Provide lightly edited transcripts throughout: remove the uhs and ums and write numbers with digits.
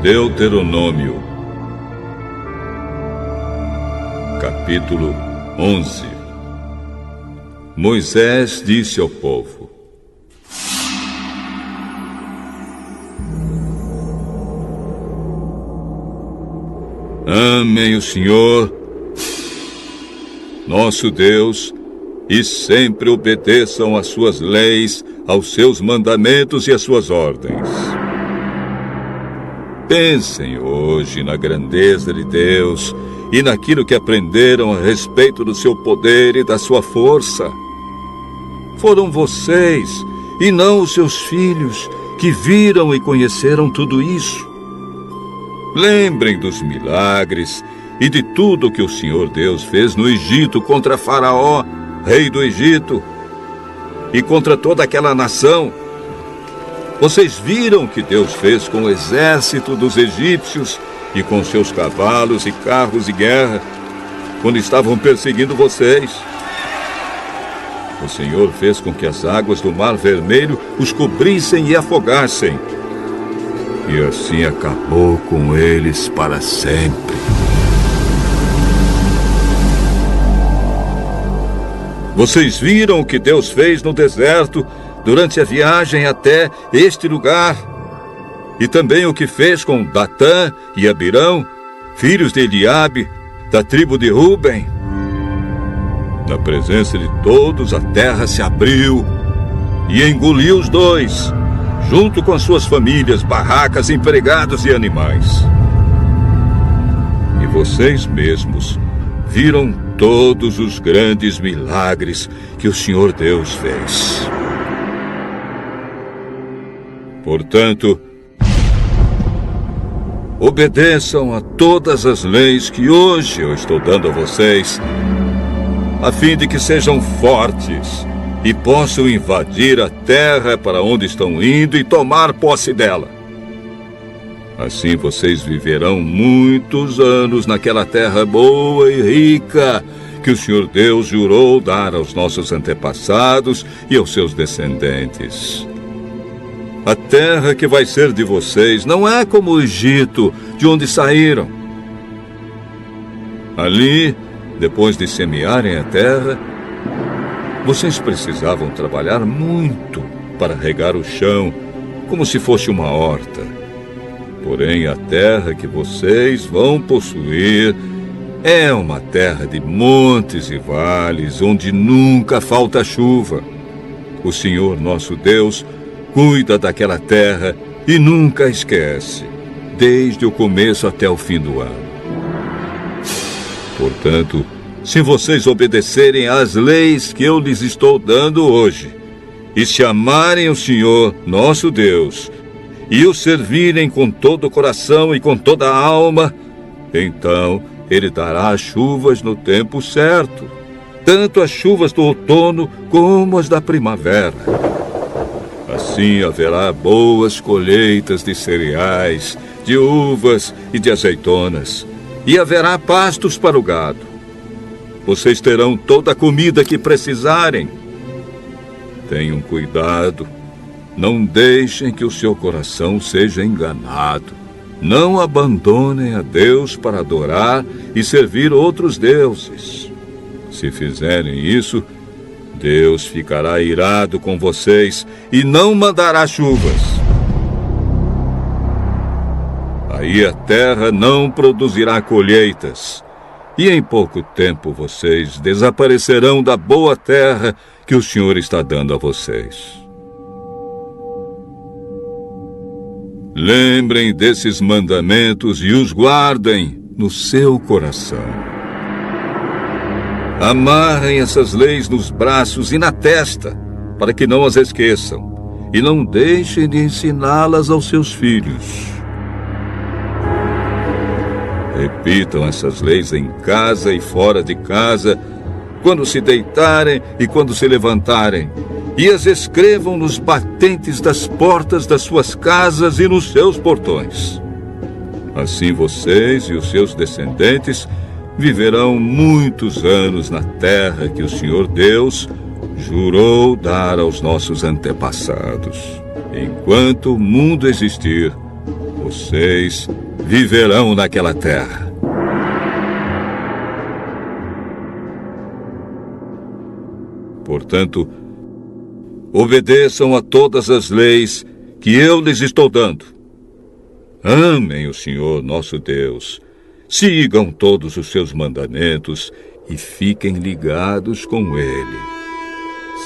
Deuteronômio, capítulo 11. Moisés disse ao povo: amem o Senhor, nosso Deus, e sempre obedeçam às suas leis, aos seus mandamentos e às suas ordens. Pensem hoje na grandeza de Deus e naquilo que aprenderam a respeito do seu poder e da sua força. Foram vocês, e não os seus filhos, que viram e conheceram tudo isso. Lembrem dos milagres e de tudo que o Senhor Deus fez no Egito contra Faraó, rei do Egito, e contra toda aquela nação. Vocês viram o que Deus fez com o exército dos egípcios e com seus cavalos e carros de guerra, quando estavam perseguindo vocês. O Senhor fez com que as águas do Mar Vermelho os cobrissem e afogassem. E assim acabou com eles para sempre. Vocês viram o que Deus fez no deserto durante a viagem até este lugar, e também o que fez com Datã e Abirão, filhos de Eliabe, da tribo de Ruben. Na presença de todos, a terra se abriu e engoliu os dois, junto com as suas famílias, barracas, empregados e animais. E vocês mesmos viram todos os grandes milagres que o Senhor Deus fez. Portanto, obedeçam a todas as leis que hoje eu estou dando a vocês, a fim de que sejam fortes e possam invadir a terra para onde estão indo e tomar posse dela. Assim vocês viverão muitos anos naquela terra boa e rica que o Senhor Deus jurou dar aos nossos antepassados e aos seus descendentes. A terra que vai ser de vocês não é como o Egito, de onde saíram. Ali, depois de semearem a terra, vocês precisavam trabalhar muito para regar o chão, como se fosse uma horta. Porém, a terra que vocês vão possuir é uma terra de montes e vales, onde nunca falta chuva. O Senhor, nosso Deus, cuida daquela terra e nunca a esquece, desde o começo até o fim do ano. Portanto, se vocês obedecerem às leis que eu lhes estou dando hoje, e se amarem o Senhor, nosso Deus, e o servirem com todo o coração e com toda a alma, então Ele dará as chuvas no tempo certo, tanto as chuvas do outono como as da primavera. Assim haverá boas colheitas de cereais, de uvas e de azeitonas, e haverá pastos para o gado. Vocês terão toda a comida que precisarem. Tenham cuidado. Não deixem que o seu coração seja enganado. Não abandonem a Deus para adorar e servir outros deuses. Se fizerem isso, Deus ficará irado com vocês e não mandará chuvas. Aí a terra não produzirá colheitas, e em pouco tempo vocês desaparecerão da boa terra que o Senhor está dando a vocês. Lembrem desses mandamentos e os guardem no seu coração. Amarrem essas leis nos braços e na testa, para que não as esqueçam, e não deixem de ensiná-las aos seus filhos. Repitam essas leis em casa e fora de casa, quando se deitarem e quando se levantarem, e as escrevam nos batentes das portas das suas casas e nos seus portões. Assim vocês e os seus descendentes viverão muitos anos na terra que o Senhor Deus jurou dar aos nossos antepassados. Enquanto o mundo existir, vocês viverão naquela terra. Portanto, obedeçam a todas as leis que eu lhes estou dando. Amem o Senhor nosso Deus, sigam todos os seus mandamentos e fiquem ligados com Ele.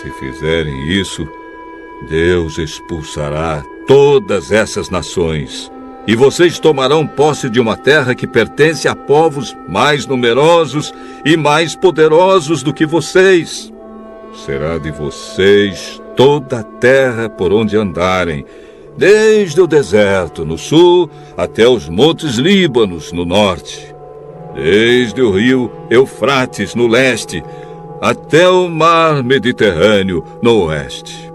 Se fizerem isso, Deus expulsará todas essas nações, e vocês tomarão posse de uma terra que pertence a povos mais numerosos e mais poderosos do que vocês. Será de vocês toda a terra por onde andarem, desde o deserto no sul até os montes Líbanos no norte, desde o rio Eufrates no leste até o mar Mediterrâneo no oeste.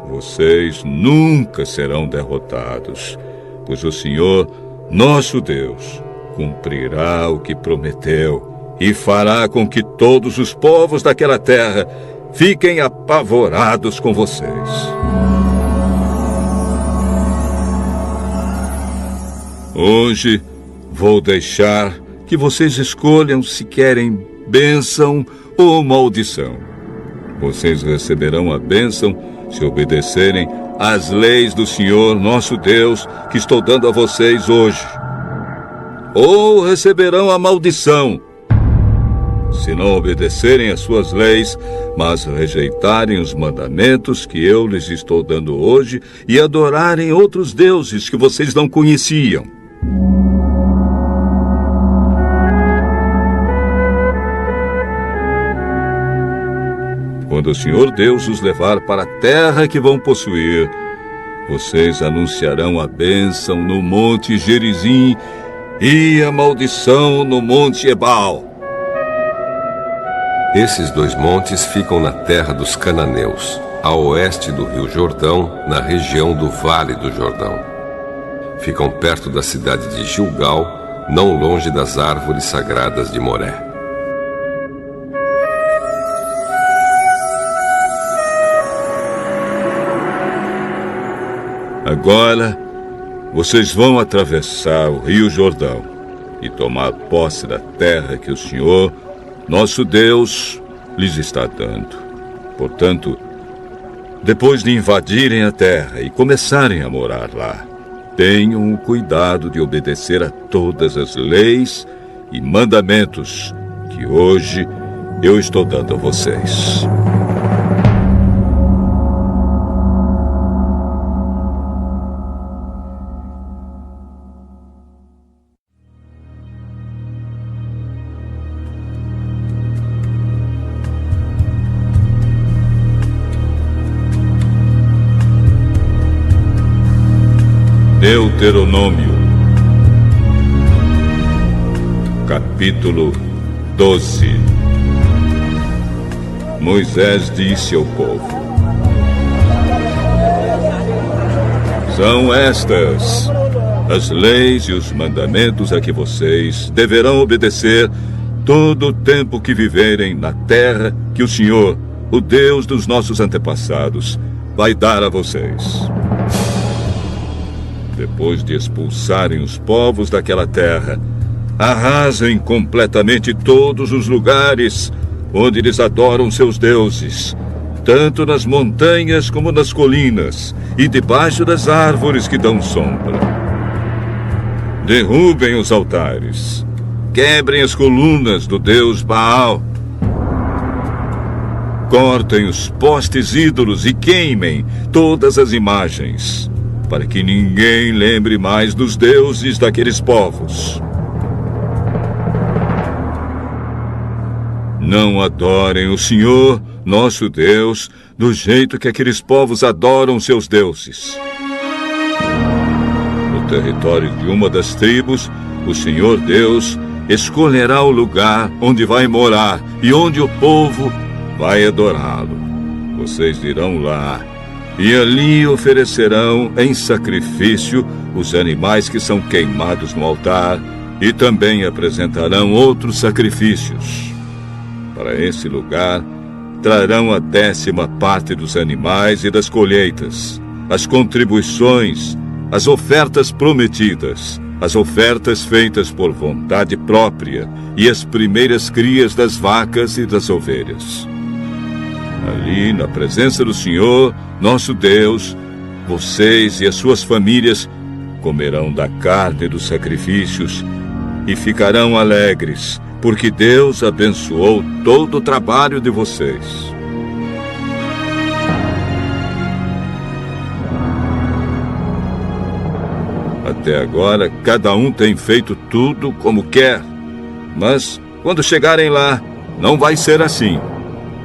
Vocês nunca serão derrotados, pois o Senhor, nosso Deus, cumprirá o que prometeu e fará com que todos os povos daquela terra fiquem apavorados com vocês. Hoje vou deixar que vocês escolham se querem bênção ou maldição. Vocês receberão a bênção se obedecerem às leis do Senhor nosso Deus que estou dando a vocês hoje. Ou receberão a maldição se não obedecerem às suas leis, mas rejeitarem os mandamentos que eu lhes estou dando hoje e adorarem outros deuses que vocês não conheciam. Quando o Senhor Deus os levar para a terra que vão possuir, vocês anunciarão a bênção no monte Gerizim e a maldição no monte Ebal. Esses dois montes ficam na terra dos cananeus, a oeste do rio Jordão, na região do Vale do Jordão. Ficam perto da cidade de Gilgal, não longe das árvores sagradas de Moré. Agora, vocês vão atravessar o rio Jordão e tomar posse da terra que o Senhor, nosso Deus, lhes está dando. Portanto, depois de invadirem a terra e começarem a morar lá, tenham o cuidado de obedecer a todas as leis e mandamentos que hoje eu estou dando a vocês. Deuteronômio, capítulo 12. Moisés disse ao povo: São estas as leis e os mandamentos a que vocês deverão obedecer todo o tempo que viverem na terra que o Senhor, o Deus dos nossos antepassados, vai dar a vocês. Depois de expulsarem os povos daquela terra, arrasem completamente todos os lugares onde eles adoram seus deuses, tanto nas montanhas como nas colinas e debaixo das árvores que dão sombra. Derrubem os altares, quebrem as colunas do deus Baal, cortem os postes ídolos e queimem todas as imagens, para que ninguém lembre mais dos deuses daqueles povos. Não adorem o Senhor, nosso Deus, do jeito que aqueles povos adoram seus deuses. No território de uma das tribos, o Senhor Deus escolherá o lugar onde vai morar e onde o povo vai adorá-lo. Vocês irão lá e ali oferecerão em sacrifício os animais que são queimados no altar e também apresentarão outros sacrifícios. Para esse lugar, trarão a 10ª parte dos animais e das colheitas, as contribuições, as ofertas prometidas, as ofertas feitas por vontade própria e as primeiras crias das vacas e das ovelhas. Ali, na presença do Senhor, nosso Deus, vocês e as suas famílias comerão da carne dos sacrifícios e ficarão alegres, porque Deus abençoou todo o trabalho de vocês. Até agora, cada um tem feito tudo como quer, mas quando chegarem lá, não vai ser assim.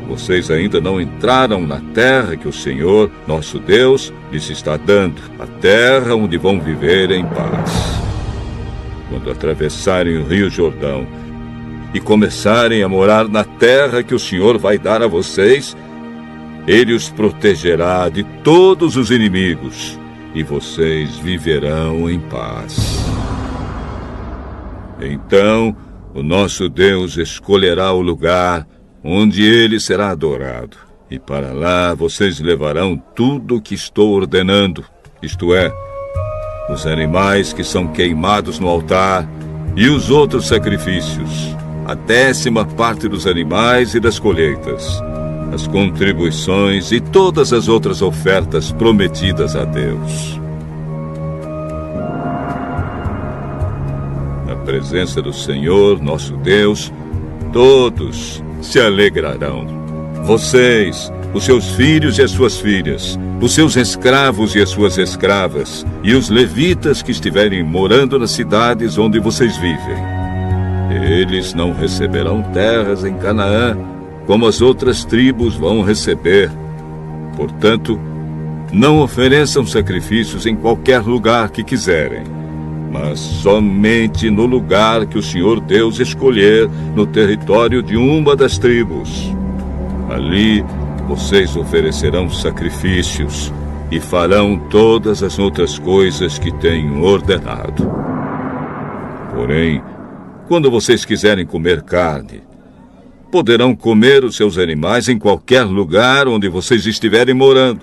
Vocês ainda não entraram na terra que o Senhor, nosso Deus, lhes está dando, a terra onde vão viver em paz. Quando atravessarem o Rio Jordão e começarem a morar na terra que o Senhor vai dar a vocês, Ele os protegerá de todos os inimigos e vocês viverão em paz. Então, o nosso Deus escolherá o lugar onde Ele será adorado. E para lá vocês levarão tudo o que estou ordenando, isto é, os animais que são queimados no altar e os outros sacrifícios, a 10ª parte dos animais e das colheitas, as contribuições e todas as outras ofertas prometidas a Deus. Na presença do Senhor, nosso Deus, todos se alegrarão. Vocês, os seus filhos e as suas filhas, os seus escravos e as suas escravas, e os levitas que estiverem morando nas cidades onde vocês vivem. Eles não receberão terras em Canaã, como as outras tribos vão receber. Portanto, não ofereçam sacrifícios em qualquer lugar que quiserem, mas somente no lugar que o Senhor Deus escolher, no território de uma das tribos. Ali, vocês oferecerão sacrifícios e farão todas as outras coisas que tenho ordenado. Porém, quando vocês quiserem comer carne, poderão comer os seus animais em qualquer lugar onde vocês estiverem morando.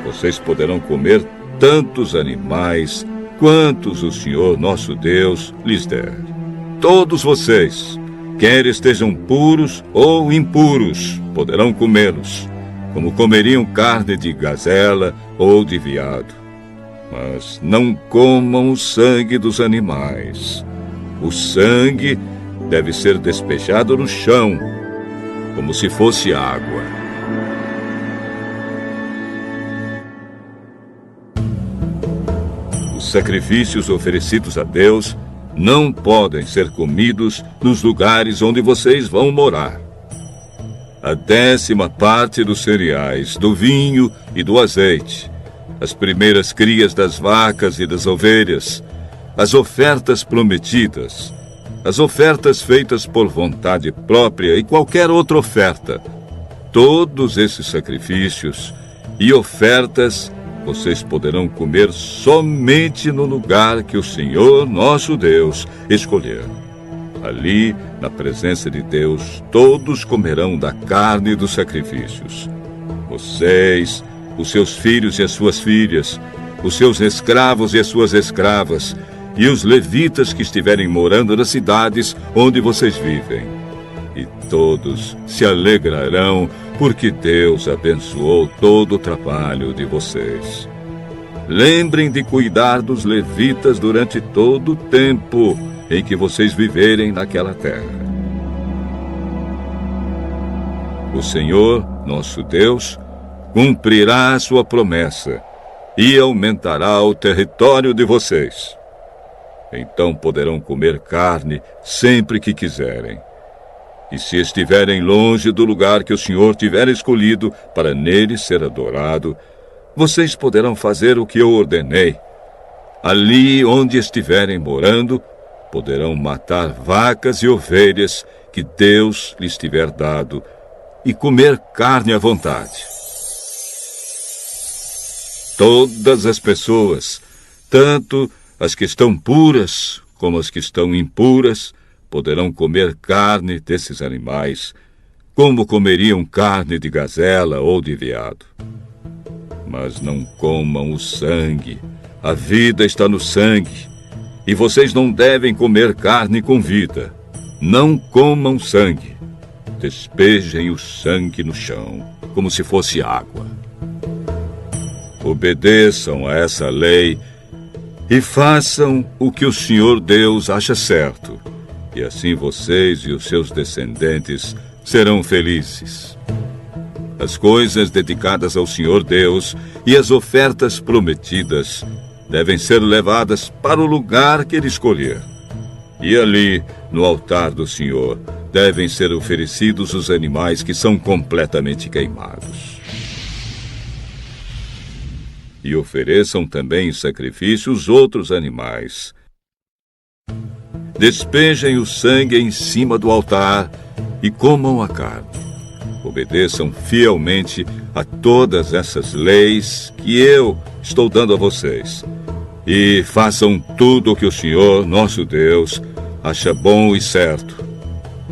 Vocês poderão comer tantos animais quantos o Senhor nosso Deus lhes der. Todos vocês, quer estejam puros ou impuros, poderão comê-los, como comeriam carne de gazela ou de veado. Mas não comam o sangue dos animais. O sangue deve ser despejado no chão, como se fosse água. Os sacrifícios oferecidos a Deus não podem ser comidos nos lugares onde vocês vão morar. A 10ª parte dos cereais, do vinho e do azeite, as primeiras crias das vacas e das ovelhas, as ofertas prometidas, as ofertas feitas por vontade própria e qualquer outra oferta, todos esses sacrifícios e ofertas vocês poderão comer somente no lugar que o Senhor, nosso Deus, escolher. Ali, na presença de Deus, todos comerão da carne dos sacrifícios. Vocês, os seus filhos e as suas filhas, os seus escravos e as suas escravas, e os levitas que estiverem morando nas cidades onde vocês vivem. E todos se alegrarão, porque Deus abençoou todo o trabalho de vocês. Lembrem de cuidar dos levitas durante todo o tempo em que vocês viverem naquela terra. O Senhor, nosso Deus, cumprirá a sua promessa e aumentará o território de vocês. Então poderão comer carne sempre que quiserem. E se estiverem longe do lugar que o Senhor tiver escolhido para nele ser adorado, vocês poderão fazer o que eu ordenei. Ali onde estiverem morando, poderão matar vacas e ovelhas que Deus lhes tiver dado e comer carne à vontade. Todas as pessoas, tanto as que estão puras como as que estão impuras, poderão comer carne desses animais, como comeriam carne de gazela ou de veado. Mas não comam o sangue. A vida está no sangue. E vocês não devem comer carne com vida. Não comam sangue. Despejem o sangue no chão, como se fosse água. Obedeçam a essa lei e façam o que o Senhor Deus acha certo. E assim vocês e os seus descendentes serão felizes. As coisas dedicadas ao Senhor Deus e as ofertas prometidas devem ser levadas para o lugar que Ele escolher. E ali, no altar do Senhor, devem ser oferecidos os animais que são completamente queimados. E ofereçam também em sacrifício os outros animais. Despejem o sangue em cima do altar e comam a carne. Obedeçam fielmente a todas essas leis que eu estou dando a vocês. E façam tudo o que o Senhor, nosso Deus, acha bom e certo.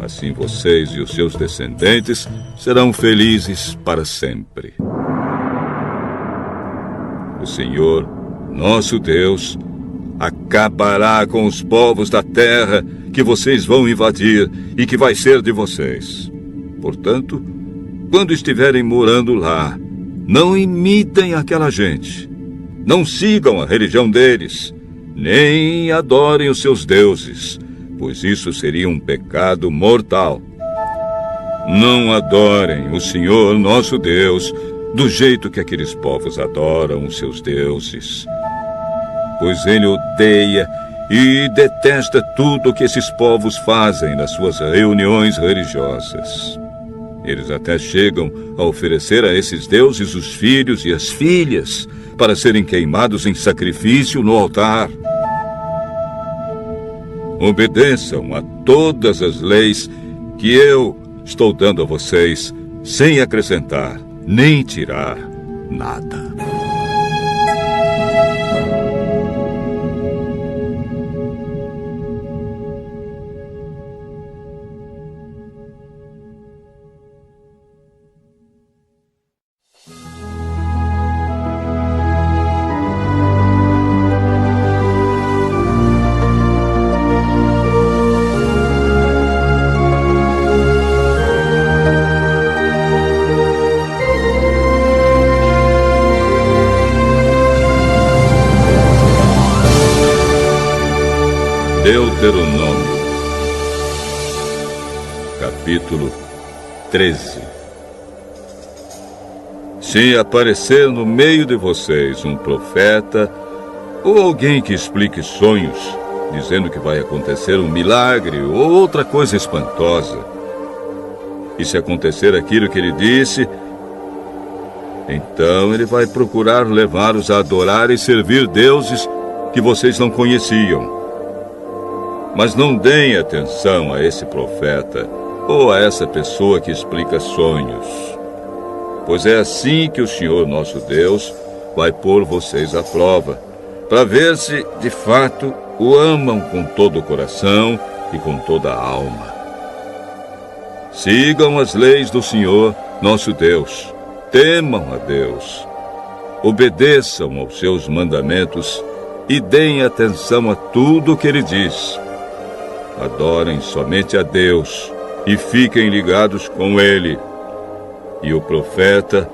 Assim vocês e os seus descendentes serão felizes para sempre. O Senhor, nosso Deus, acabará com os povos da terra que vocês vão invadir e que vai ser de vocês. Portanto, quando estiverem morando lá, não imitem aquela gente. Não sigam a religião deles, nem adorem os seus deuses, pois isso seria um pecado mortal. Não adorem o Senhor, nosso Deus, do jeito que aqueles povos adoram os seus deuses, pois Ele odeia e detesta tudo o que esses povos fazem nas suas reuniões religiosas. Eles até chegam a oferecer a esses deuses os filhos e as filhas para serem queimados em sacrifício no altar. Obedeçam a todas as leis que eu estou dando a vocês, sem acrescentar nem tirar nada. Deuteronômio, capítulo 13. Se aparecer no meio de vocês um profeta ou alguém que explique sonhos, dizendo que vai acontecer um milagre ou outra coisa espantosa, e se acontecer aquilo que ele disse, então ele vai procurar levá-los a adorar e servir deuses que vocês não conheciam. Mas não deem atenção a esse profeta ou a essa pessoa que explica sonhos, pois é assim que o Senhor nosso Deus vai pôr vocês à prova, para ver se, de fato, o amam com todo o coração e com toda a alma. Sigam as leis do Senhor nosso Deus, temam a Deus, obedeçam aos seus mandamentos e deem atenção a tudo o que Ele diz. Adorem somente a Deus e fiquem ligados com Ele. E o profeta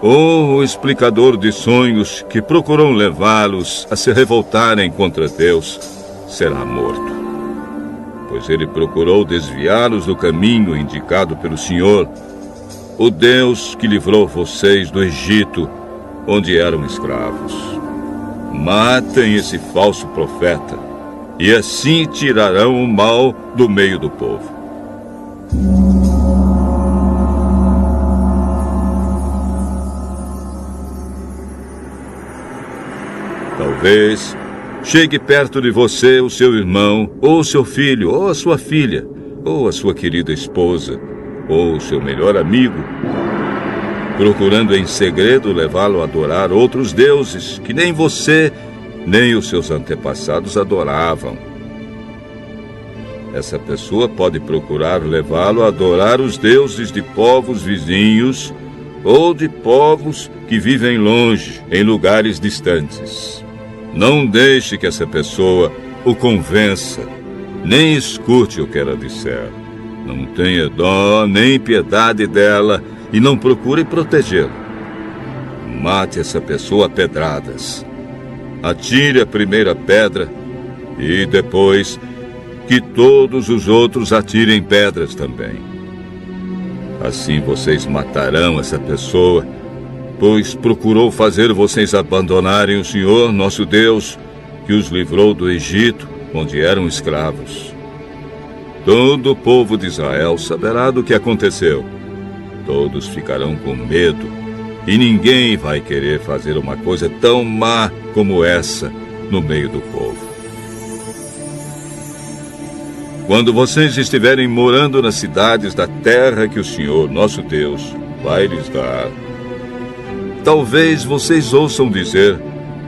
ou o explicador de sonhos que procurou levá-los a se revoltarem contra Deus será morto, pois ele procurou desviá-los do caminho indicado pelo Senhor, o Deus que livrou vocês do Egito, onde eram escravos. Matem esse falso profeta, e assim tirarão o mal do meio do povo. Talvez chegue perto de você o seu irmão, ou seu filho, ou a sua filha, ou a sua querida esposa, ou o seu melhor amigo, procurando em segredo levá-lo a adorar outros deuses que nem você nem os seus antepassados adoravam. Essa pessoa pode procurar levá-lo a adorar os deuses de povos vizinhos ou de povos que vivem longe, em lugares distantes. Não deixe que essa pessoa o convença, nem escute o que ela disser. Não tenha dó nem piedade dela e não procure protegê-la. Mate essa pessoa a pedradas. Atire a primeira pedra e depois que todos os outros atirem pedras também. Assim vocês matarão essa pessoa, pois procurou fazer vocês abandonarem o Senhor, nosso Deus, que os livrou do Egito, onde eram escravos. Todo o povo de Israel saberá do que aconteceu. Todos ficarão com medo, e ninguém vai querer fazer uma coisa tão má como essa no meio do povo. Quando vocês estiverem morando nas cidades da terra que o Senhor, nosso Deus, vai lhes dar, talvez vocês ouçam dizer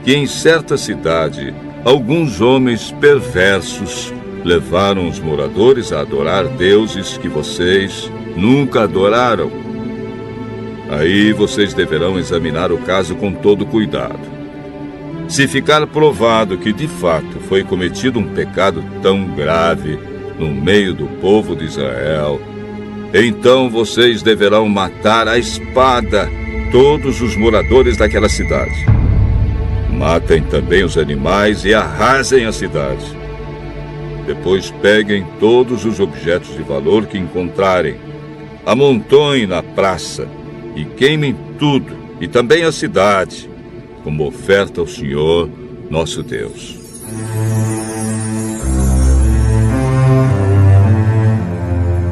que em certa cidade alguns homens perversos levaram os moradores a adorar deuses que vocês nunca adoraram. Aí vocês deverão examinar o caso com todo cuidado. Se ficar provado que de fato foi cometido um pecado tão grave no meio do povo de Israel, então vocês deverão matar à espada todos os moradores daquela cidade. Matem também os animais e arrasem a cidade. Depois peguem todos os objetos de valor que encontrarem, amontoem na praça e queimem tudo, e também a cidade, como oferta ao Senhor, nosso Deus.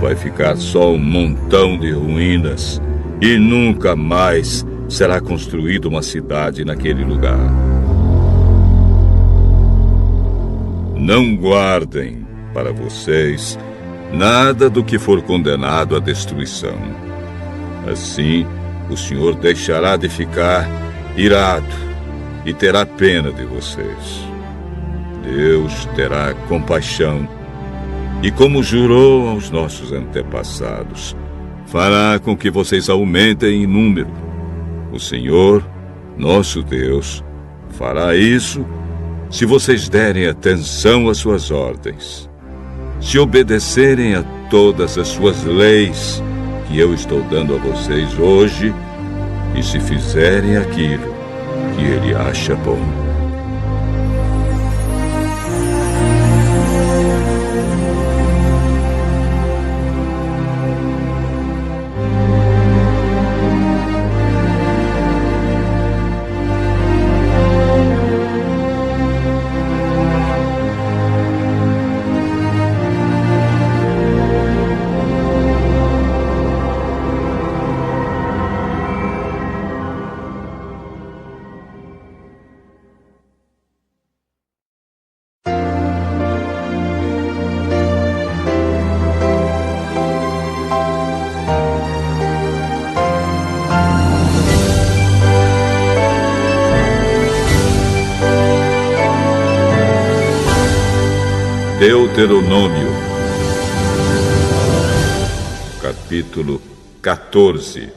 Vai ficar só um montão de ruínas e nunca mais será construída uma cidade naquele lugar. Não guardem para vocês nada do que for condenado à destruição. Assim, o Senhor deixará de ficar irado e terá pena de vocês. Deus terá compaixão e, como jurou aos nossos antepassados, fará com que vocês aumentem em número. O Senhor, nosso Deus, fará isso se vocês derem atenção às suas ordens, se obedecerem a todas as suas leis que eu estou dando a vocês hoje e se fizerem aquilo que Ele acha bom. Deuteronômio, capítulo 14.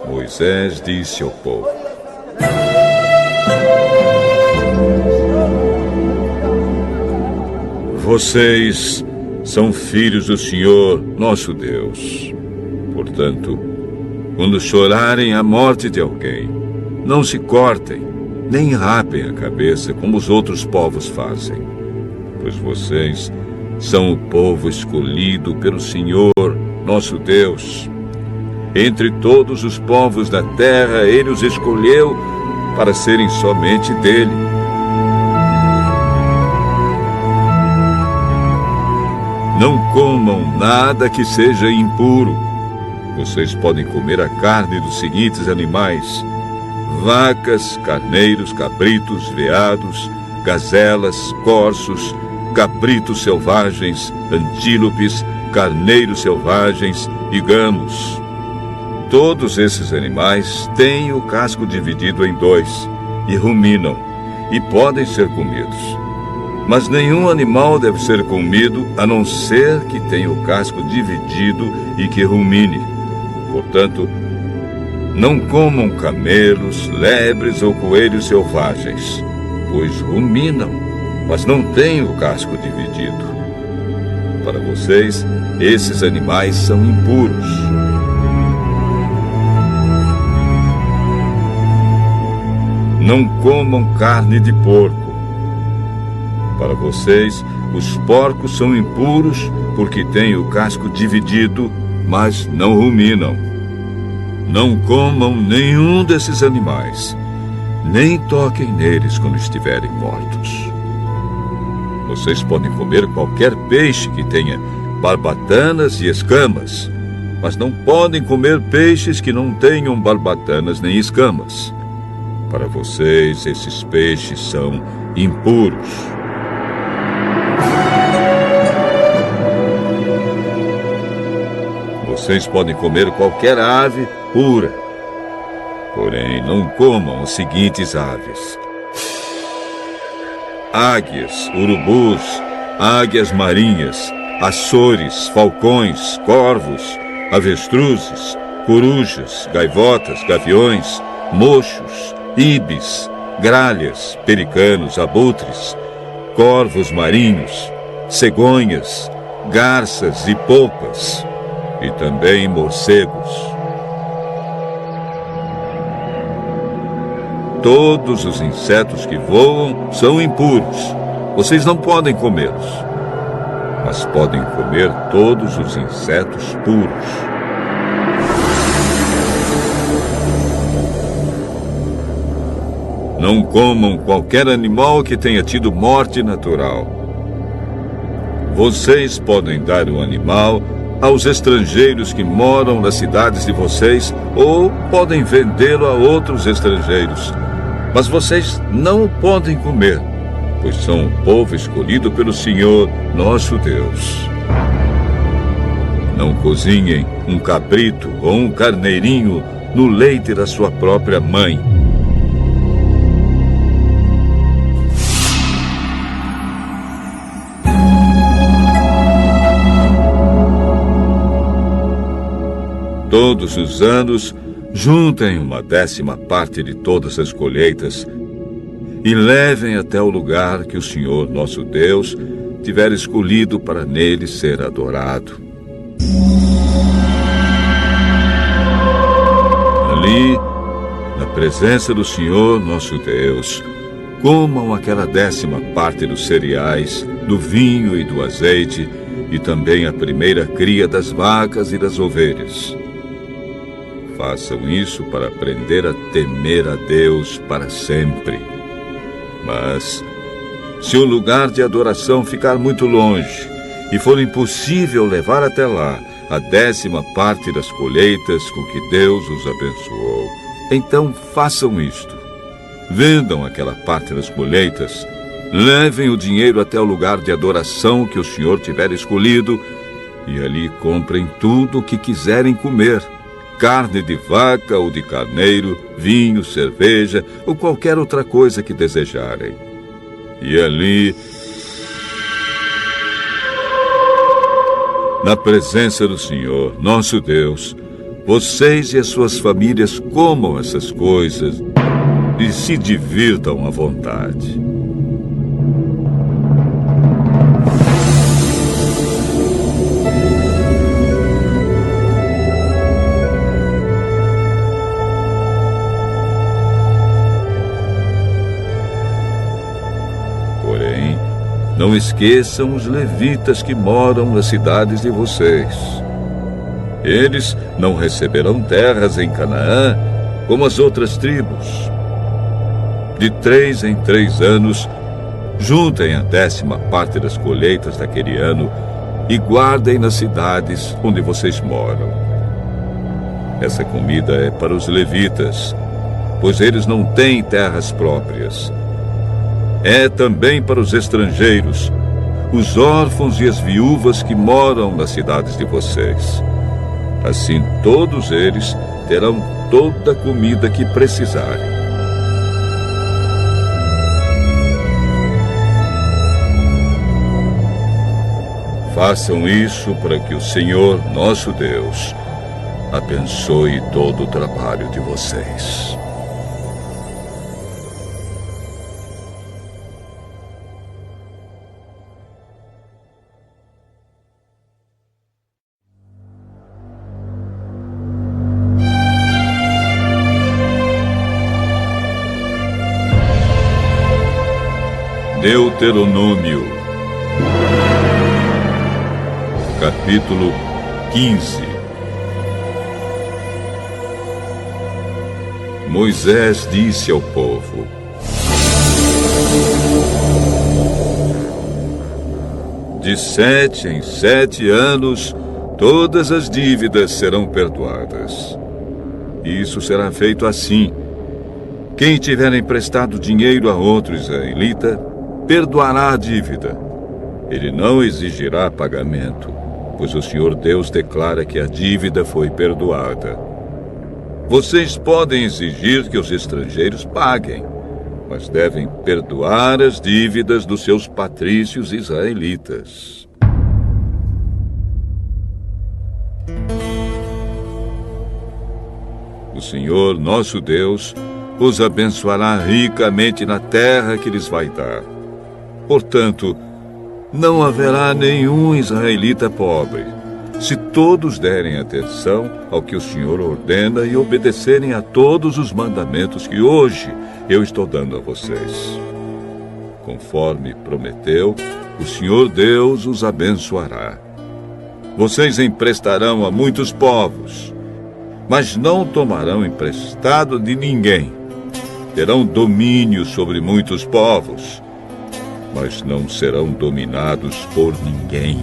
Moisés disse ao povo: Vocês são filhos do Senhor, nosso Deus. Portanto, quando chorarem a morte de alguém, não se cortem, nem rapem a cabeça como os outros povos fazem, pois vocês são o povo escolhido pelo Senhor, nosso Deus. Entre todos os povos da terra, Ele os escolheu para serem somente dele. Não comam nada que seja impuro. Vocês podem comer a carne dos seguintes animais: vacas, carneiros, cabritos, veados, gazelas, corços, cabritos selvagens, antílopes, carneiros selvagens e gamos. Todos esses animais têm o casco dividido em dois e ruminam, e podem ser comidos. Mas nenhum animal deve ser comido, a não ser que tenha o casco dividido e que rumine. Portanto, não comam camelos, lebres ou coelhos selvagens, pois ruminam, mas não têm o casco dividido. Para vocês, esses animais são impuros. Não comam carne de porco. Para vocês, os porcos são impuros porque têm o casco dividido, mas não ruminam. Não comam nenhum desses animais, nem toquem neles quando estiverem mortos. Vocês podem comer qualquer peixe que tenha barbatanas e escamas, mas não podem comer peixes que não tenham barbatanas nem escamas. Para vocês, esses peixes são impuros. Vocês podem comer qualquer ave pura, porém não comam as seguintes aves: águias, urubus, águias marinhas, açores, falcões, corvos, avestruzes, corujas, gaivotas, gaviões, mochos, ibis, gralhas, pelicanos, abutres, corvos marinhos, cegonhas, garças e polpas, e também morcegos. Todos os insetos que voam são impuros. Vocês não podem comê-los, mas podem comer todos os insetos puros. Não comam qualquer animal que tenha tido morte natural. Vocês podem dar o animal aos estrangeiros que moram nas cidades de vocês, ou podem vendê-lo a outros estrangeiros. Mas vocês não o podem comer, pois são o povo escolhido pelo Senhor, nosso Deus. Não cozinhem um cabrito ou um carneirinho no leite da sua própria mãe. Todos os anos, juntem uma 10ª parte de todas as colheitas e levem até o lugar que o Senhor, nosso Deus, tiver escolhido para nele ser adorado. Ali, na presença do Senhor, nosso Deus, comam aquela 10ª parte dos cereais, do vinho e do azeite, e também a primeira cria das vacas e das ovelhas. Façam isso para aprender a temer a Deus para sempre. Mas, se o lugar de adoração ficar muito longe e for impossível levar até lá a 10ª parte das colheitas com que Deus os abençoou, então façam isto. Vendam aquela parte das colheitas, levem o dinheiro até o lugar de adoração que o Senhor tiver escolhido e ali comprem tudo o que quiserem comer. Carne de vaca ou de carneiro, vinho, cerveja ou qualquer outra coisa que desejarem. E ali, na presença do Senhor, nosso Deus, vocês e as suas famílias comam essas coisas e se divirtam à vontade. Não esqueçam os levitas que moram nas cidades de vocês. Eles não receberão terras em Canaã como as outras tribos. De 3 em 3 anos, juntem a 10ª parte das colheitas daquele ano e guardem nas cidades onde vocês moram. Essa comida é para os levitas, pois eles não têm terras próprias. É também para os estrangeiros, os órfãos e as viúvas que moram nas cidades de vocês. Assim todos eles terão toda a comida que precisarem. Façam isso para que o Senhor, nosso Deus, abençoe todo o trabalho de vocês. Deuteronômio, capítulo 15. Moisés disse ao povo: de 7 em 7 anos, todas as dívidas serão perdoadas. Isso será feito assim: quem tiver emprestado dinheiro a outro israelita, perdoará a dívida. Ele não exigirá pagamento, pois o Senhor Deus declara que a dívida foi perdoada. Vocês podem exigir que os estrangeiros paguem, mas devem perdoar as dívidas dos seus patrícios israelitas. O Senhor, nosso Deus, os abençoará ricamente na terra que lhes vai dar. Portanto, não haverá nenhum israelita pobre, se todos derem atenção ao que o Senhor ordena e obedecerem a todos os mandamentos que hoje eu estou dando a vocês. Conforme prometeu, o Senhor Deus os abençoará. Vocês emprestarão a muitos povos, mas não tomarão emprestado de ninguém. Terão domínio sobre muitos povos, mas não serão dominados por ninguém.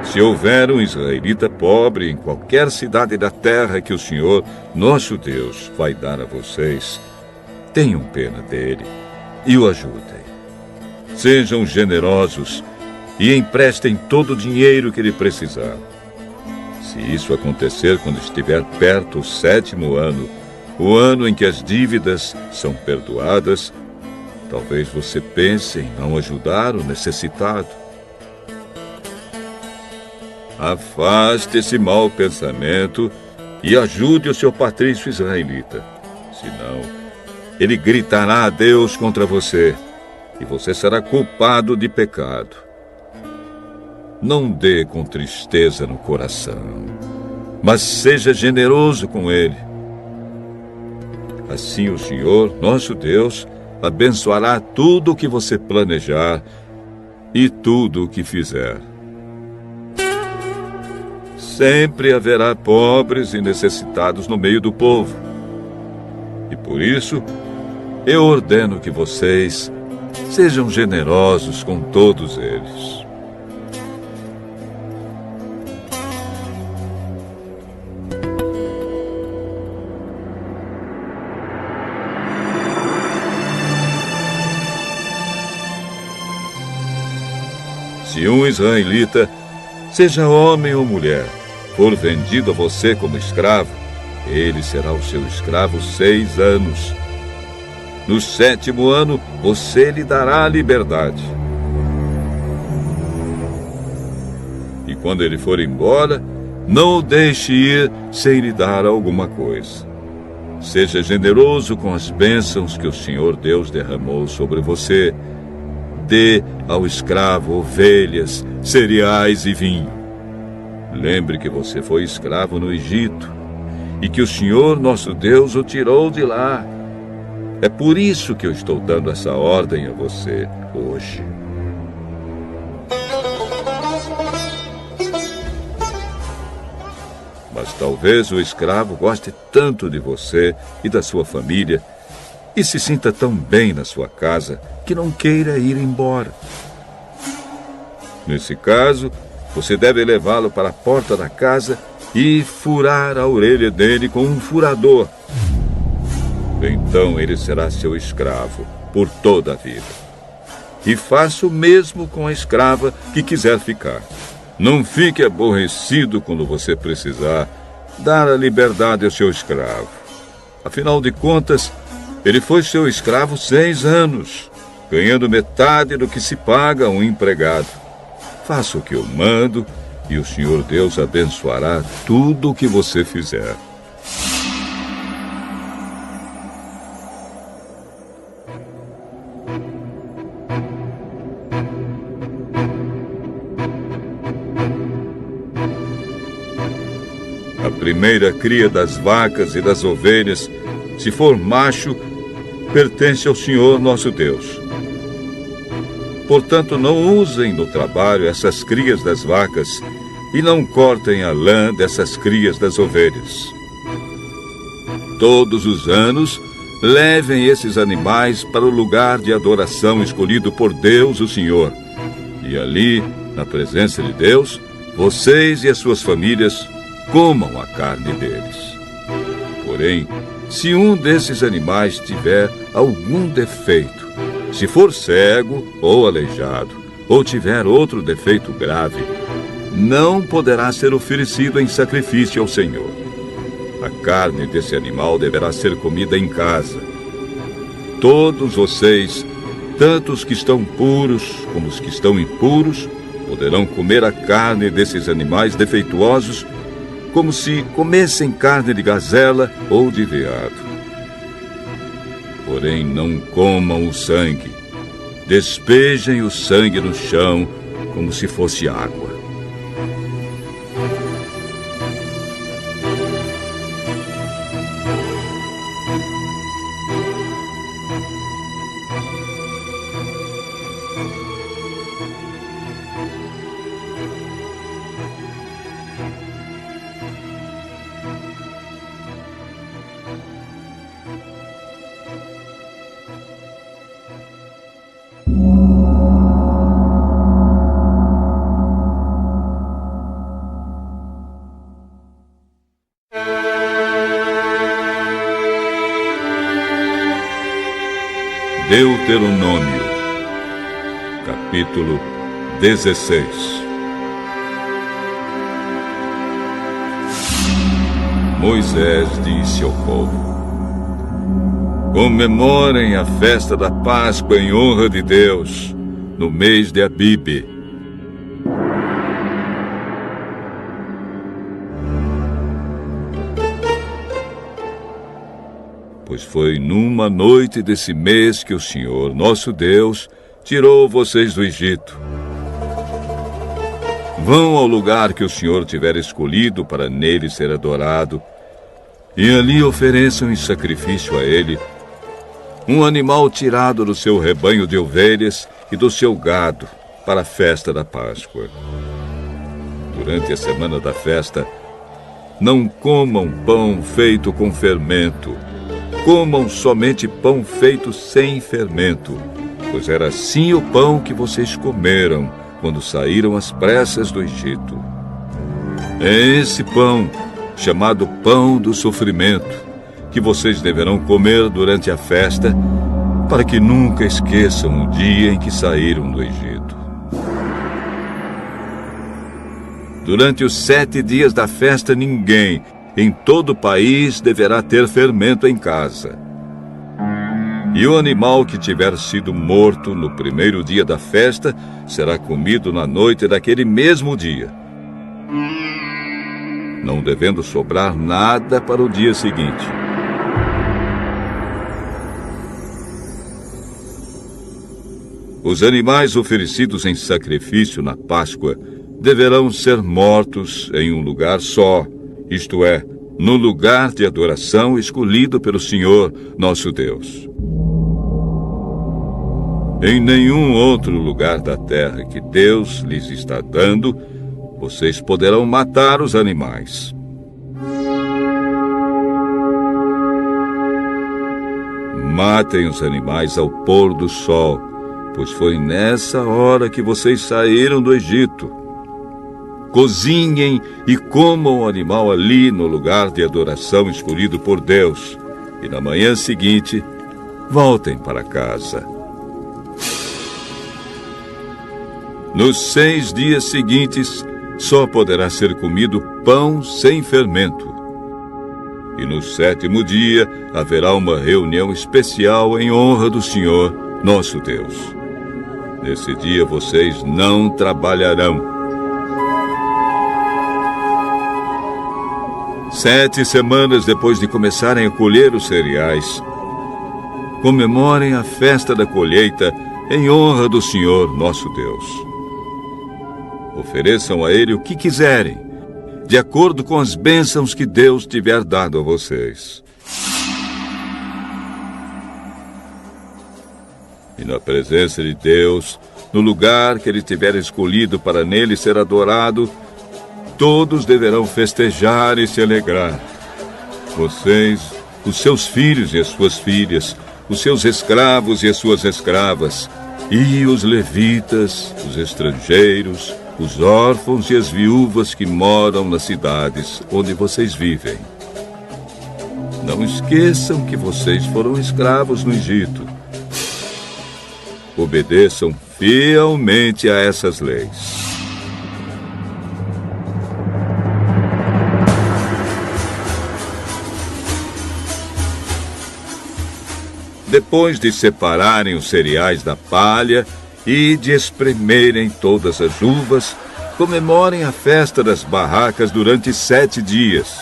Se houver um israelita pobre em qualquer cidade da terra que o Senhor, nosso Deus, vai dar a vocês, tenham pena dele e o ajudem. Sejam generosos e emprestem todo o dinheiro que ele precisar. Se isso acontecer quando estiver perto o 7º ano, o ano em que as dívidas são perdoadas, talvez você pense em não ajudar o necessitado. Afaste esse mau pensamento e ajude o seu patrício israelita. Senão, ele gritará a Deus contra você e você será culpado de pecado. Não dê com tristeza no coração, mas seja generoso com ele. Assim o Senhor, nosso Deus, abençoará tudo o que você planejar e tudo o que fizer. Sempre haverá pobres e necessitados no meio do povo. E por isso, eu ordeno que vocês sejam generosos com todos eles. Se um israelita, seja homem ou mulher, for vendido a você como escravo, ele será o seu escravo 6 anos. No 7º ano, você lhe dará a liberdade. E quando ele for embora, não o deixe ir sem lhe dar alguma coisa. Seja generoso com as bênçãos que o Senhor Deus derramou sobre você. Dê ao escravo ovelhas, cereais e vinho. Lembre que você foi escravo no Egito e que o Senhor, nosso Deus, o tirou de lá. É por isso que eu estou dando essa ordem a você hoje. Mas talvez o escravo goste tanto de você e da sua família e se sinta tão bem na sua casa que não queira ir embora. Nesse caso, você deve levá-lo para a porta da casa e furar a orelha dele com um furador. Então ele será seu escravo por toda a vida. E faça o mesmo com a escrava que quiser ficar. Não fique aborrecido quando você precisar dar a liberdade ao seu escravo. Afinal de contas, Ele foi seu escravo 6 anos, ganhando metade do que se paga a um empregado. Faça o que eu mando e o Senhor Deus abençoará tudo o que você fizer. A primeira cria das vacas e das ovelhas, se for macho, pertence ao Senhor nosso Deus. Portanto, não usem no trabalho essas crias das vacas e não cortem a lã dessas crias das ovelhas. Todos os anos, levem esses animais para o lugar de adoração escolhido por Deus, o Senhor. E ali, na presença de Deus, vocês e as suas famílias comam a carne deles. Porém, se um desses animais tiver algum defeito, se for cego ou aleijado, ou tiver outro defeito grave, não poderá ser oferecido em sacrifício ao Senhor. A carne desse animal deverá ser comida em casa. Todos vocês, tanto os que estão puros como os que estão impuros, poderão comer a carne desses animais defeituosos como se comessem carne de gazela ou de veado. Porém, não comam o sangue. Despejem o sangue no chão como se fosse água. Deuteronômio, capítulo 16. Moisés disse ao povo: comemorem a festa da Páscoa em honra de Deus, no mês de Abibe. Pois foi numa noite desse mês que o Senhor, nosso Deus, tirou vocês do Egito. Vão ao lugar que o Senhor tiver escolhido para nele ser adorado, e ali ofereçam em sacrifício a ele um animal tirado do seu rebanho de ovelhas e do seu gado para a festa da Páscoa. Durante a semana da festa, não comam pão feito com fermento. Comam somente pão feito sem fermento, pois era assim o pão que vocês comeram quando saíram às pressas do Egito. É esse pão, chamado pão do sofrimento, que vocês deverão comer durante a festa, para que nunca esqueçam o dia em que saíram do Egito. Durante os 7 dias da festa, ninguém em todo o país deverá ter fermento em casa. E o animal que tiver sido morto no primeiro dia da festa será comido na noite daquele mesmo dia, não devendo sobrar nada para o dia seguinte. Os animais oferecidos em sacrifício na Páscoa deverão ser mortos em um lugar só, isto é, no lugar de adoração escolhido pelo Senhor, nosso Deus. Em nenhum outro lugar da terra que Deus lhes está dando, vocês poderão matar os animais. Matem os animais ao pôr do sol, pois foi nessa hora que vocês saíram do Egito. Cozinhem e comam o animal ali no lugar de adoração escolhido por Deus. E na manhã seguinte, voltem para casa. Nos 6 dias seguintes, só poderá ser comido pão sem fermento. E no 7º dia haverá uma reunião especial em honra do Senhor, nosso Deus. Nesse dia vocês não trabalharão. 7 semanas depois de começarem a colher os cereais, comemorem a festa da colheita em honra do Senhor, nosso Deus. Ofereçam a Ele o que quiserem, de acordo com as bênçãos que Deus tiver dado a vocês. E na presença de Deus, no lugar que Ele tiver escolhido para nele ser adorado, todos deverão festejar e se alegrar. Vocês, os seus filhos e as suas filhas, os seus escravos e as suas escravas, e os levitas, os estrangeiros, os órfãos e as viúvas que moram nas cidades onde vocês vivem. Não esqueçam que vocês foram escravos no Egito. Obedeçam fielmente a essas leis. Depois de separarem os cereais da palha e de espremerem todas as uvas, comemorem a festa das barracas durante 7 dias.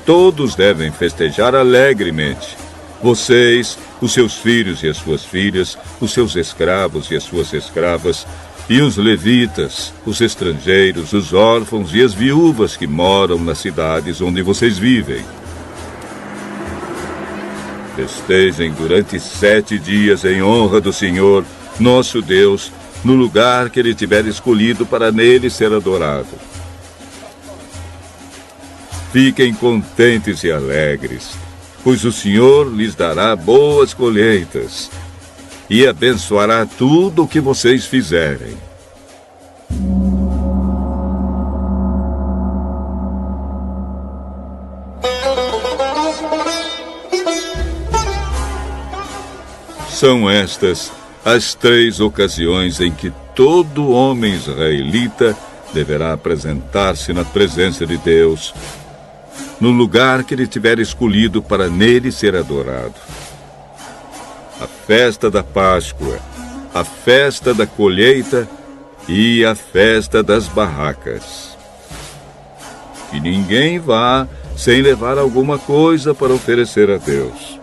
Todos devem festejar alegremente. Vocês, os seus filhos e as suas filhas, os seus escravos e as suas escravas, e os levitas, os estrangeiros, os órfãos e as viúvas que moram nas cidades onde vocês vivem. Festejem durante 7 dias em honra do Senhor, nosso Deus, no lugar que Ele tiver escolhido para nele ser adorado. Fiquem contentes e alegres, pois o Senhor lhes dará boas colheitas e abençoará tudo o que vocês fizerem. São estas as 3 ocasiões em que todo homem israelita deverá apresentar-se na presença de Deus, no lugar que Ele tiver escolhido para nele ser adorado. A festa da Páscoa, a festa da colheita e a festa das barracas. Que ninguém vá sem levar alguma coisa para oferecer a Deus.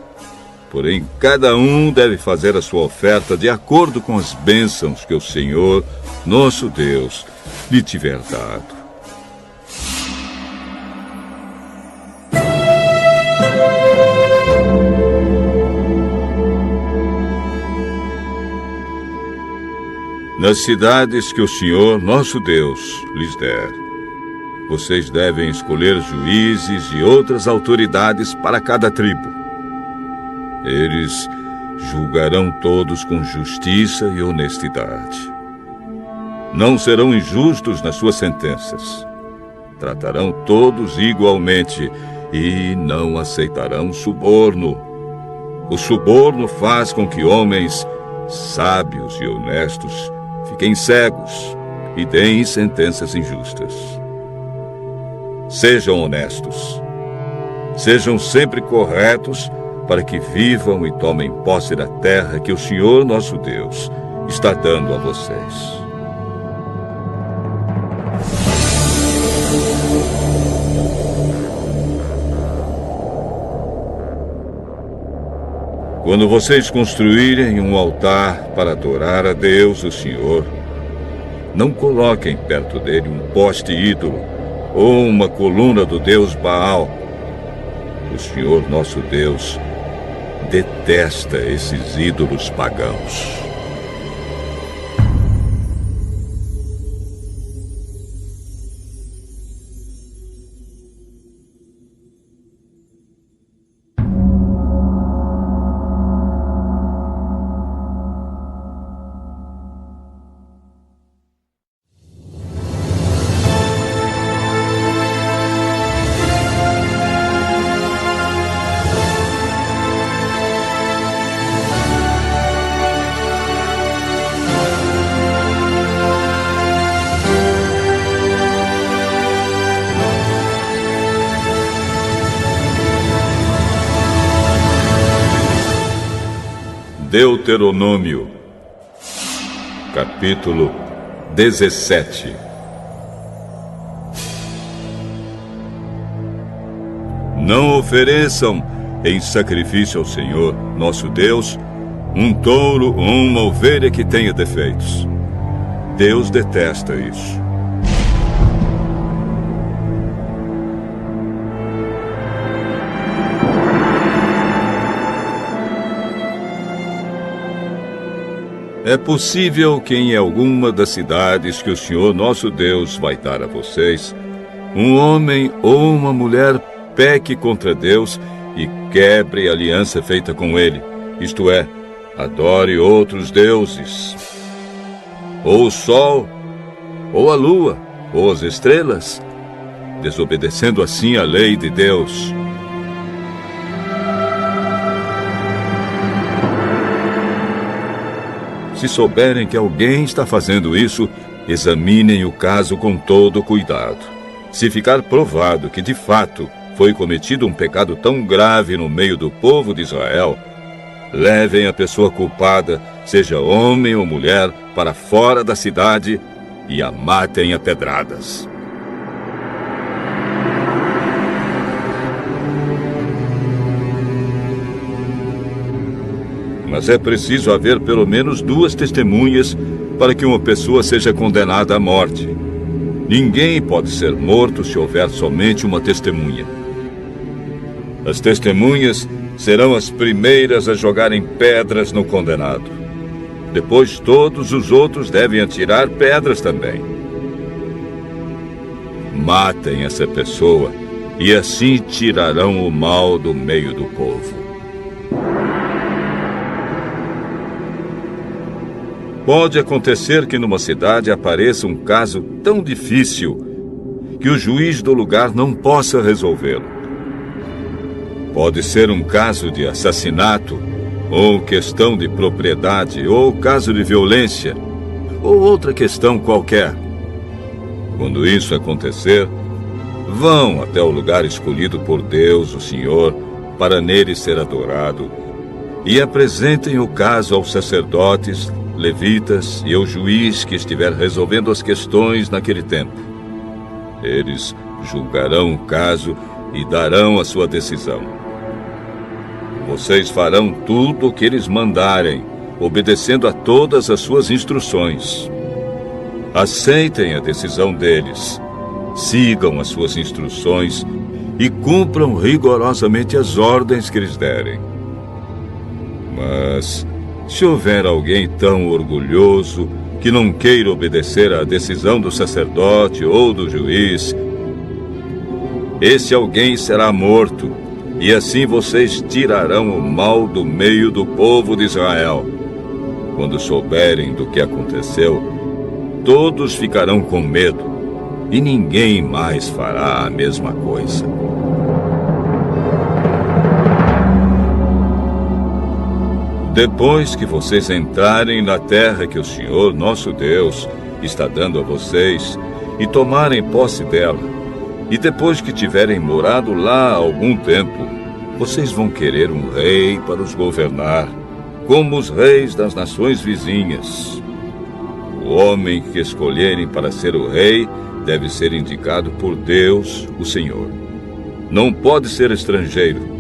Porém, cada um deve fazer a sua oferta de acordo com as bênçãos que o Senhor, nosso Deus, lhe tiver dado. Nas cidades que o Senhor, nosso Deus, lhes der, vocês devem escolher juízes e outras autoridades para cada tribo. Eles julgarão todos com justiça e honestidade. Não serão injustos nas suas sentenças. Tratarão todos igualmente e não aceitarão suborno. O suborno faz com que homens sábios e honestos fiquem cegos e deem sentenças injustas. Sejam honestos. Sejam sempre corretos para que vivam e tomem posse da terra que o Senhor, nosso Deus, está dando a vocês. Quando vocês construírem um altar para adorar a Deus, o Senhor, não coloquem perto dele um poste ídolo ou uma coluna do deus Baal. O Senhor, nosso Deus, detesta esses ídolos pagãos. Deuteronômio, capítulo 17. Não ofereçam em sacrifício ao Senhor, nosso Deus, um touro ou uma ovelha que tenha defeitos. Deus detesta isso. É possível que em alguma das cidades que o Senhor nosso Deus vai dar a vocês, um homem ou uma mulher peque contra Deus e quebre a aliança feita com Ele, isto é, adore outros deuses, ou o sol, ou a lua, ou as estrelas, desobedecendo assim a lei de Deus. Se souberem que alguém está fazendo isso, examinem o caso com todo cuidado. Se ficar provado que, de fato, foi cometido um pecado tão grave no meio do povo de Israel, levem a pessoa culpada, seja homem ou mulher, para fora da cidade e a matem a pedradas. Mas é preciso haver pelo menos 2 testemunhas para que uma pessoa seja condenada à morte. Ninguém pode ser morto se houver somente uma testemunha. As testemunhas serão as primeiras a jogarem pedras no condenado. Depois todos os outros devem atirar pedras também. Matem essa pessoa e assim tirarão o mal do meio do povo. Pode acontecer que numa cidade apareça um caso tão difícil que o juiz do lugar não possa resolvê-lo. Pode ser um caso de assassinato, ou questão de propriedade, ou caso de violência, ou outra questão qualquer. Quando isso acontecer, vão até o lugar escolhido por Deus, o Senhor, para nele ser adorado, e apresentem o caso aos sacerdotes, levitas e ao juiz que estiver resolvendo as questões naquele tempo. Eles julgarão o caso e darão a sua decisão. Vocês farão tudo o que eles mandarem, obedecendo a todas as suas instruções. Aceitem a decisão deles, sigam as suas instruções e cumpram rigorosamente as ordens que eles derem. Mas se houver alguém tão orgulhoso que não queira obedecer à decisão do sacerdote ou do juiz, esse alguém será morto, e assim vocês tirarão o mal do meio do povo de Israel. Quando souberem do que aconteceu, todos ficarão com medo, e ninguém mais fará a mesma coisa. Depois que vocês entrarem na terra que o Senhor, nosso Deus, está dando a vocês e tomarem posse dela, e depois que tiverem morado lá há algum tempo, vocês vão querer um rei para os governar, como os reis das nações vizinhas. O homem que escolherem para ser o rei deve ser indicado por Deus, o Senhor. Não pode ser estrangeiro.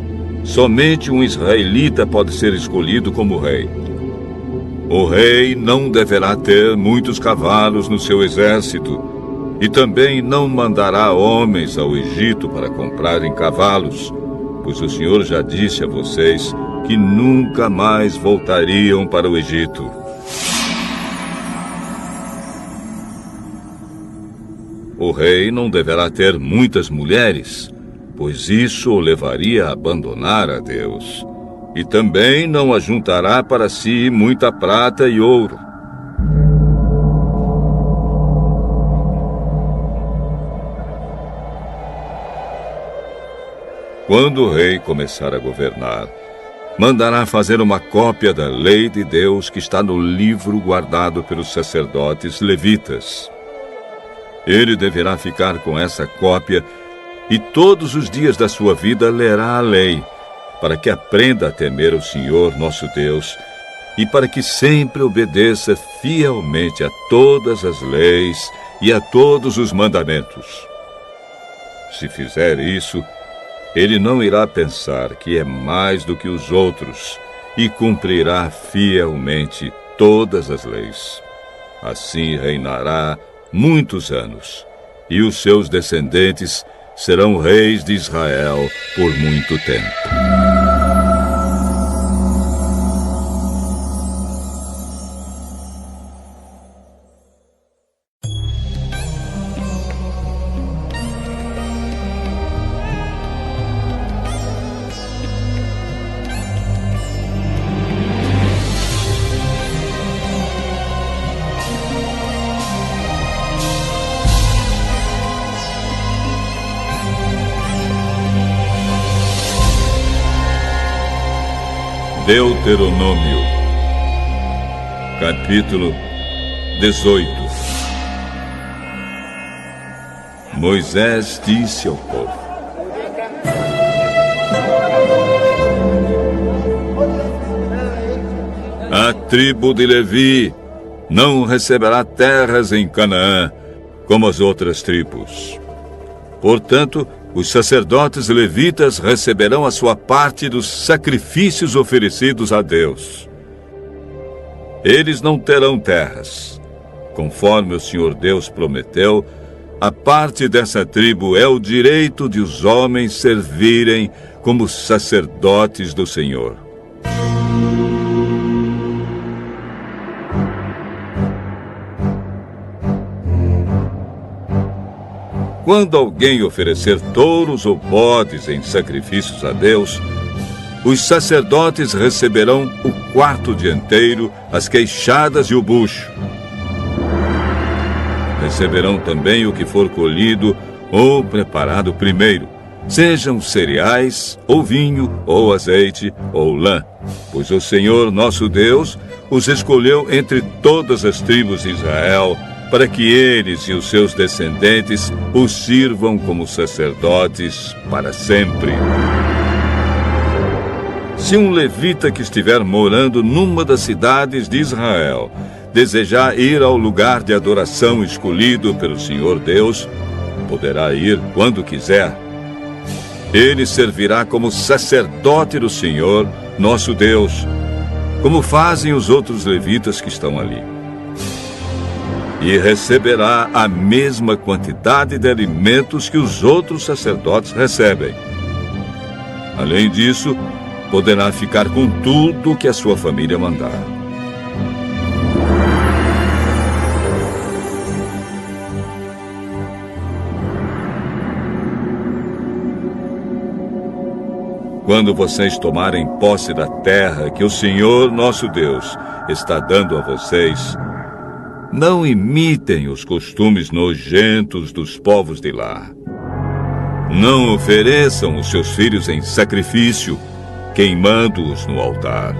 Somente um israelita pode ser escolhido como rei. O rei não deverá ter muitos cavalos no seu exército e também não mandará homens ao Egito para comprarem cavalos, pois o Senhor já disse a vocês que nunca mais voltariam para o Egito. O rei não deverá ter muitas mulheres, pois isso o levaria a abandonar a Deus. E também não ajuntará para si muita prata e ouro. Quando o rei começar a governar, mandará fazer uma cópia da lei de Deus que está no livro guardado pelos sacerdotes levitas. Ele deverá ficar com essa cópia e todos os dias da sua vida lerá a lei, para que aprenda a temer o Senhor nosso Deus e para que sempre obedeça fielmente a todas as leis e a todos os mandamentos. Se fizer isso, ele não irá pensar que é mais do que os outros e cumprirá fielmente todas as leis. Assim reinará muitos anos, e os seus descendentes serão reis de Israel por muito tempo. Deuteronômio, capítulo 18. Moisés disse ao povo: a tribo de Levi não receberá terras em Canaã, como as outras tribos. Portanto, os sacerdotes levitas receberão a sua parte dos sacrifícios oferecidos a Deus. Eles não terão terras. Conforme o Senhor Deus prometeu, a parte dessa tribo é o direito de os homens servirem como sacerdotes do Senhor. Quando alguém oferecer touros ou bodes em sacrifícios a Deus, os sacerdotes receberão o quarto dianteiro, as queixadas e o bucho. Receberão também o que for colhido ou preparado primeiro, sejam cereais, ou vinho, ou azeite, ou lã, pois o Senhor nosso Deus os escolheu entre todas as tribos de Israel, para que eles e os seus descendentes os sirvam como sacerdotes para sempre. Se um levita que estiver morando numa das cidades de Israel desejar ir ao lugar de adoração escolhido pelo Senhor Deus, poderá ir quando quiser. Ele servirá como sacerdote do Senhor, nosso Deus, como fazem os outros levitas que estão ali. E receberá a mesma quantidade de alimentos que os outros sacerdotes recebem. Além disso, poderá ficar com tudo que a sua família mandar. Quando vocês tomarem posse da terra que o Senhor nosso Deus está dando a vocês, não imitem os costumes nojentos dos povos de lá. Não ofereçam os seus filhos em sacrifício, queimando-os no altar.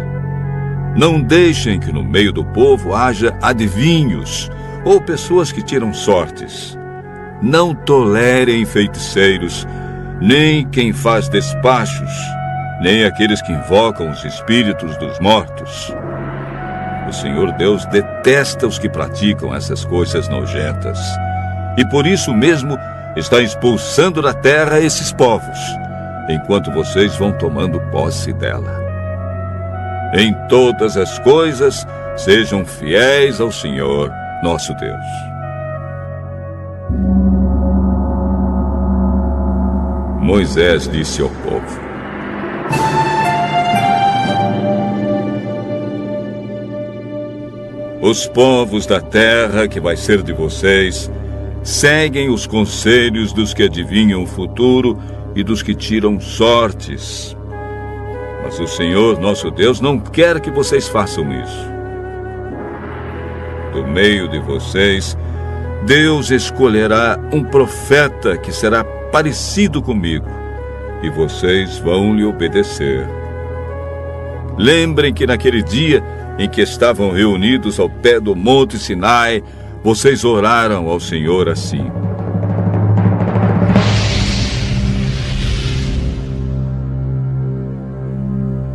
Não deixem que no meio do povo haja adivinhos ou pessoas que tiram sortes. Não tolerem feiticeiros, nem quem faz despachos, nem aqueles que invocam os espíritos dos mortos. O Senhor Deus detesta os que praticam essas coisas nojentas. E por isso mesmo está expulsando da terra esses povos, enquanto vocês vão tomando posse dela. Em todas as coisas, sejam fiéis ao Senhor, nosso Deus. Moisés disse ao povo: os povos da terra que vai ser de vocês seguem os conselhos dos que adivinham o futuro e dos que tiram sortes. Mas o Senhor, nosso Deus, não quer que vocês façam isso. Do meio de vocês, Deus escolherá um profeta que será parecido comigo, e vocês vão lhe obedecer. Lembrem que naquele dia em que estavam reunidos ao pé do Monte Sinai, vocês oraram ao Senhor assim: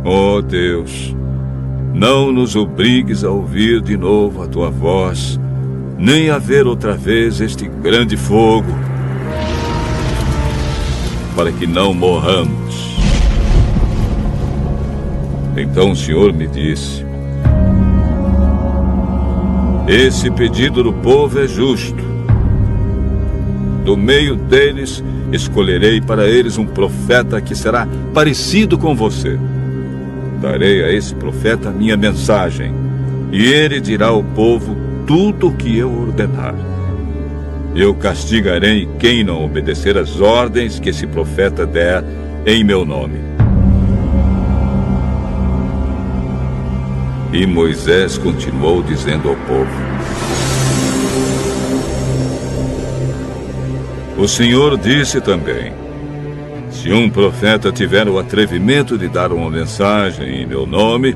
ó Deus, não nos obrigues a ouvir de novo a tua voz, nem a ver outra vez este grande fogo, para que não morramos. Então o Senhor me disse: esse pedido do povo é justo. Do meio deles escolherei para eles um profeta que será parecido com você. Darei a esse profeta a minha mensagem, e ele dirá ao povo tudo o que eu ordenar. Eu castigarei quem não obedecer às ordens que esse profeta der em meu nome. E Moisés continuou dizendo ao povo: o Senhor disse também: se um profeta tiver o atrevimento de dar uma mensagem em meu nome,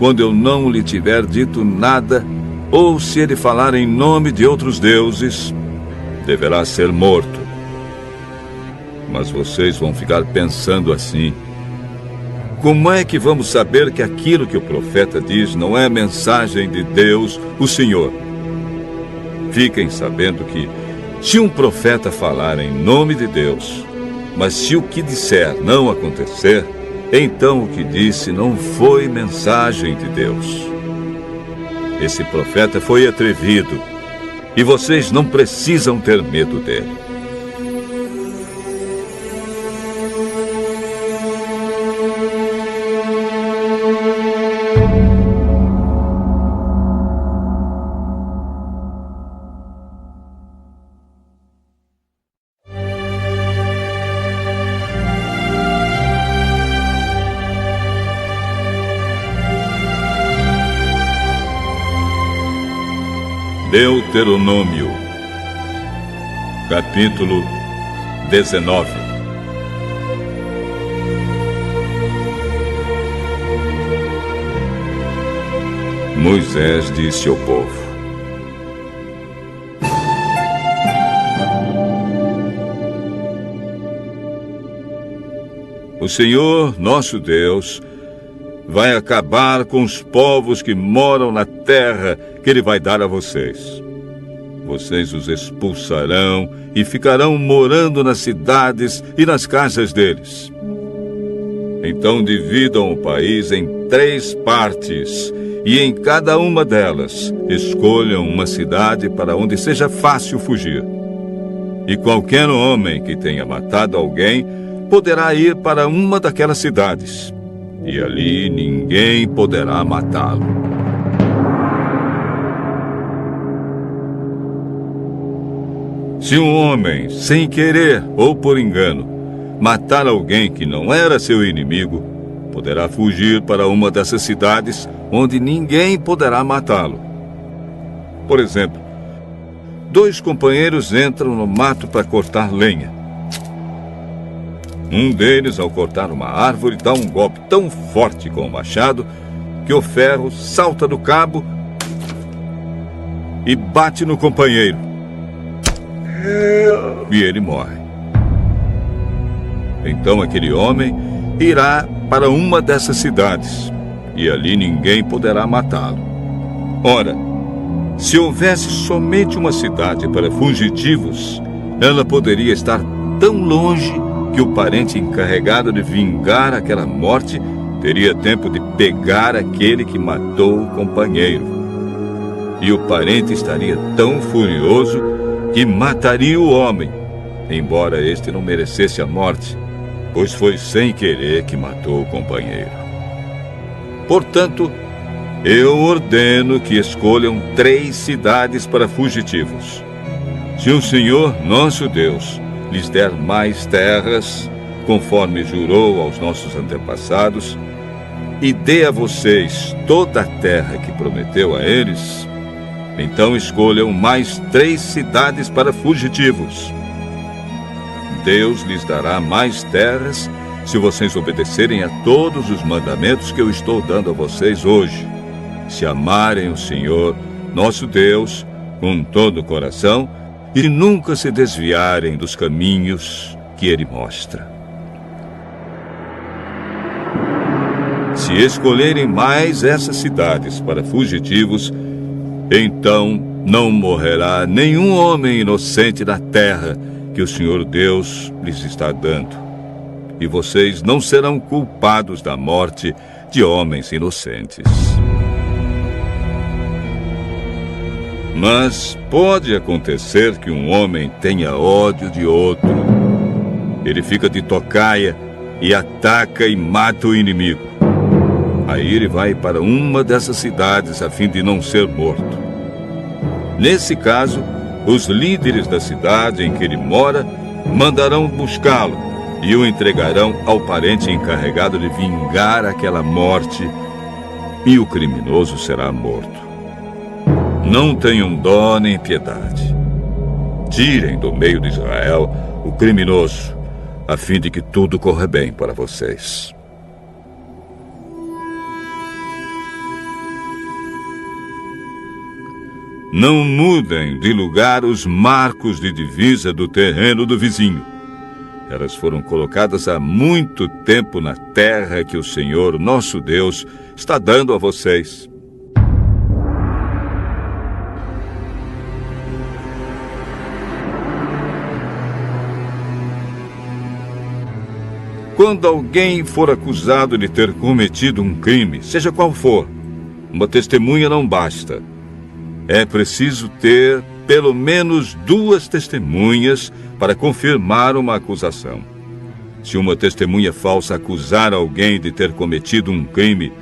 quando eu não lhe tiver dito nada, ou se ele falar em nome de outros deuses, deverá ser morto. Mas vocês vão ficar pensando assim: como é que vamos saber que aquilo que o profeta diz não é mensagem de Deus, o Senhor? Fiquem sabendo que, se um profeta falar em nome de Deus, mas se o que disser não acontecer, então o que disse não foi mensagem de Deus. Esse profeta foi atrevido, e vocês não precisam ter medo dele. Deuteronômio, capítulo 19. Moisés disse ao povo: o Senhor, nosso Deus, vai acabar com os povos que moram na terra que Ele vai dar a vocês. Vocês os expulsarão e ficarão morando nas cidades e nas casas deles. Então dividam o país em 3 partes, e em cada uma delas escolham uma cidade para onde seja fácil fugir. E qualquer homem que tenha matado alguém poderá ir para uma daquelas cidades, e ali ninguém poderá matá-lo. Se um homem, sem querer ou por engano, matar alguém que não era seu inimigo, poderá fugir para uma dessas cidades onde ninguém poderá matá-lo. Por exemplo, 2 companheiros entram no mato para cortar lenha. Um deles, ao cortar uma árvore, dá um golpe tão forte com o machado que o ferro salta do cabo e bate no companheiro. E ele morre. Então aquele homem irá para uma dessas cidades, e ali ninguém poderá matá-lo. Ora, se houvesse somente uma cidade para fugitivos, ela poderia estar tão longe que o parente encarregado de vingar aquela morte teria tempo de pegar aquele que matou o companheiro. E o parente estaria tão furioso que mataria o homem, embora este não merecesse a morte, pois foi sem querer que matou o companheiro. Portanto, eu ordeno que escolham 3 cidades para fugitivos. Se o Senhor, nosso Deus, lhes der mais terras, conforme jurou aos nossos antepassados, e dê a vocês toda a terra que prometeu a eles, então escolham mais 3 cidades para fugitivos. Deus lhes dará mais terras se vocês obedecerem a todos os mandamentos que eu estou dando a vocês hoje, se amarem o Senhor, nosso Deus, com todo o coração, e nunca se desviarem dos caminhos que Ele mostra. se escolherem mais essas cidades para fugitivos, então não morrerá nenhum homem inocente na terra que o Senhor Deus lhes está dando. E vocês não serão culpados da morte de homens inocentes. Mas pode acontecer que um homem tenha ódio de outro. Ele fica de tocaia e ataca e mata o inimigo. Aí ele vai para uma dessas cidades a fim de não ser morto. Nesse caso, os líderes da cidade em que ele mora mandarão buscá-lo e o entregarão ao parente encarregado de vingar aquela morte, e o criminoso será morto. Não tenham dó nem piedade. Tirem do meio de Israel o criminoso, a fim de que tudo corra bem para vocês. Não mudem de lugar os marcos de divisa do terreno do vizinho. Elas foram colocadas há muito tempo na terra que o Senhor, nosso Deus, está dando a vocês. Quando alguém for acusado de ter cometido um crime, seja qual for, uma testemunha não basta. É preciso ter pelo menos 2 testemunhas para confirmar uma acusação. Se uma testemunha falsa acusar alguém de ter cometido um crime,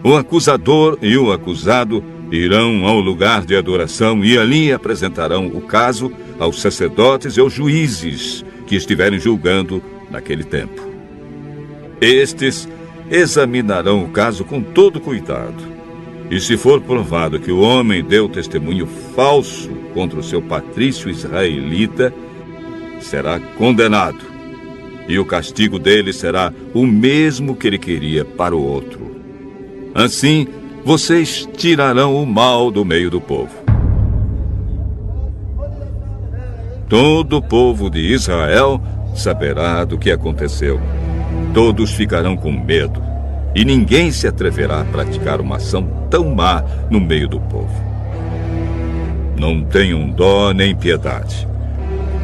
o acusador e o acusado irão ao lugar de adoração e ali apresentarão o caso aos sacerdotes e aos juízes que estiverem julgando naquele tempo. Estes examinarão o caso com todo cuidado. E se for provado que o homem deu testemunho falso contra o seu patrício israelita, será condenado. E o castigo dele será o mesmo que ele queria para o outro. Assim, vocês tirarão o mal do meio do povo. Todo o povo de Israel saberá do que aconteceu. Todos ficarão com medo, e ninguém se atreverá a praticar uma ação tão má no meio do povo. Não tenham dó nem piedade.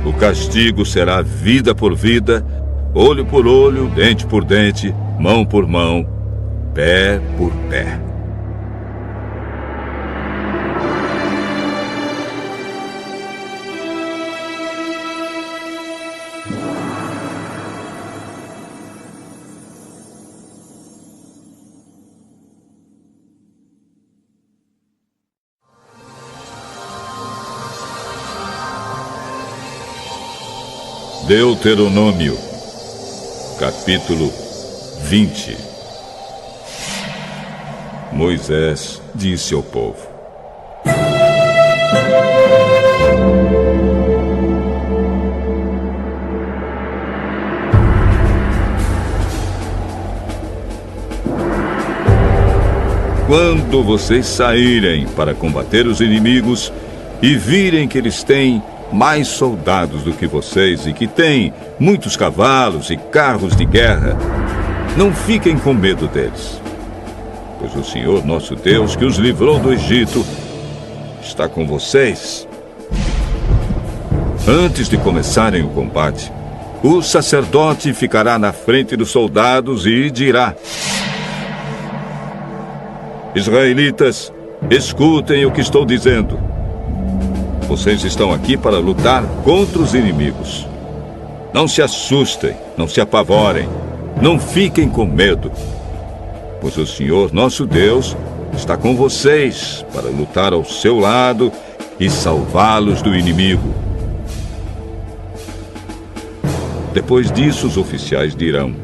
O castigo será vida por vida, olho por olho, dente por dente, mão por mão, pé por pé. Deuteronômio, capítulo 20. Moisés disse ao povo: quando vocês saírem para combater os inimigos e virem que eles têm mais soldados do que vocês e que têm muitos cavalos e carros de guerra, não fiquem com medo deles, pois o Senhor nosso Deus, que os livrou do Egito, está com vocês. Antes de começarem o combate, o sacerdote ficará na frente dos soldados e dirá: Israelitas, escutem o que estou dizendo. Vocês estão aqui para lutar contra os inimigos. Não se assustem, não se apavorem, não fiquem com medo, pois o Senhor nosso Deus está com vocês para lutar ao seu lado e salvá-los do inimigo. Depois disso, os oficiais dirão: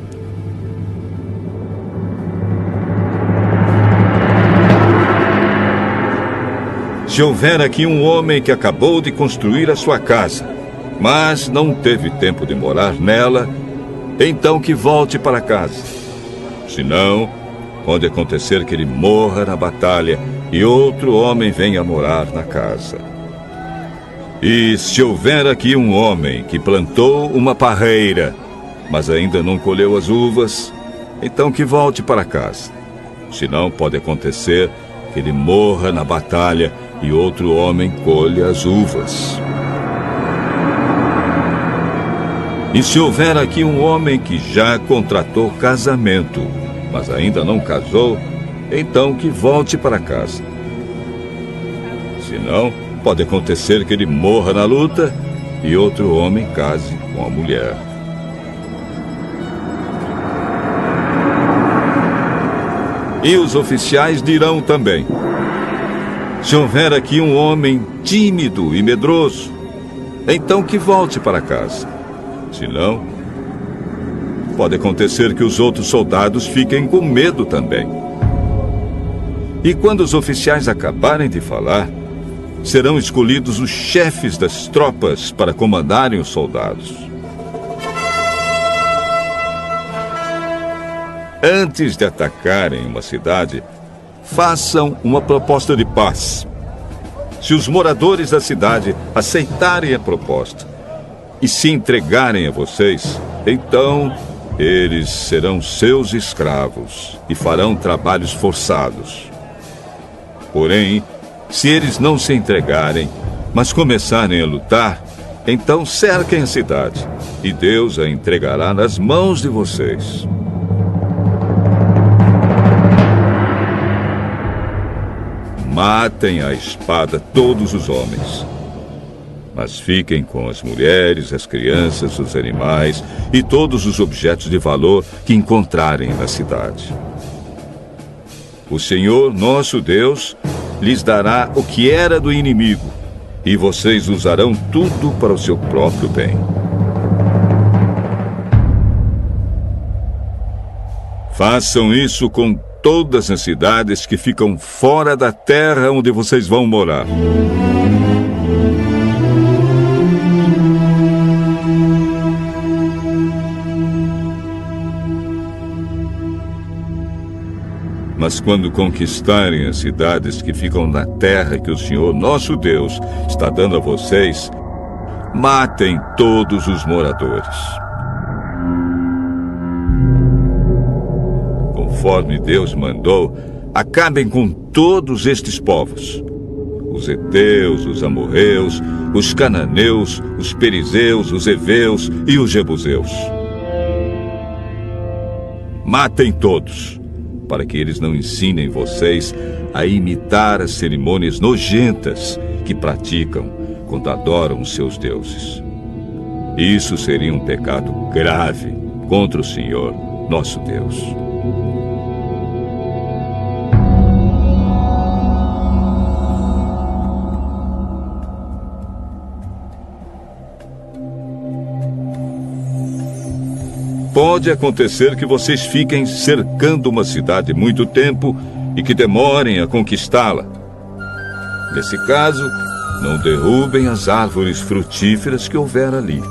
se houver aqui um homem que acabou de construir a sua casa, mas não teve tempo de morar nela, então que volte para casa. Senão, pode acontecer que ele morra na batalha e outro homem venha morar na casa. E se houver aqui um homem que plantou uma parreira, mas ainda não colheu as uvas, então que volte para casa. Senão pode acontecer que ele morra na batalha e outro homem colha as uvas. E se houver aqui um homem que já contratou casamento, mas ainda não casou, então que volte para casa. Senão, pode acontecer que ele morra na luta e outro homem case com a mulher. E os oficiais dirão também: se houver aqui um homem tímido e medroso, então que volte para casa. Senão, pode acontecer que os outros soldados fiquem com medo também. E quando os oficiais acabarem de falar, serão escolhidos os chefes das tropas para comandarem os soldados. Antes de atacarem uma cidade, façam uma proposta de paz. Se os moradores da cidade aceitarem a proposta e se entregarem a vocês, então eles serão seus escravos e farão trabalhos forçados. Porém, se eles não se entregarem, mas começarem a lutar, então cerquem a cidade e Deus a entregará nas mãos de vocês. Matem à espada todos os homens, mas fiquem com as mulheres, as crianças, os animais e todos os objetos de valor que encontrarem na cidade. O Senhor, nosso Deus, lhes dará o que era do inimigo, e vocês usarão tudo para o seu próprio bem. Façam isso com todas as cidades que ficam fora da terra onde vocês vão morar. Mas quando conquistarem as cidades que ficam na terra que o Senhor, nosso Deus, está dando a vocês, matem todos os moradores. Conforme Deus mandou, acabem com todos estes povos: os heteus, os amorreus, os cananeus, os perizeus, os heveus e os jebuseus. Matem todos, para que eles não ensinem vocês a imitar as cerimônias nojentas que praticam quando adoram os seus deuses. Isso seria um pecado grave contra o Senhor, nosso Deus. Pode acontecer que vocês fiquem cercando uma cidade muito tempo e que demorem a conquistá-la. Nesse caso, não derrubem as árvores frutíferas que houver ali.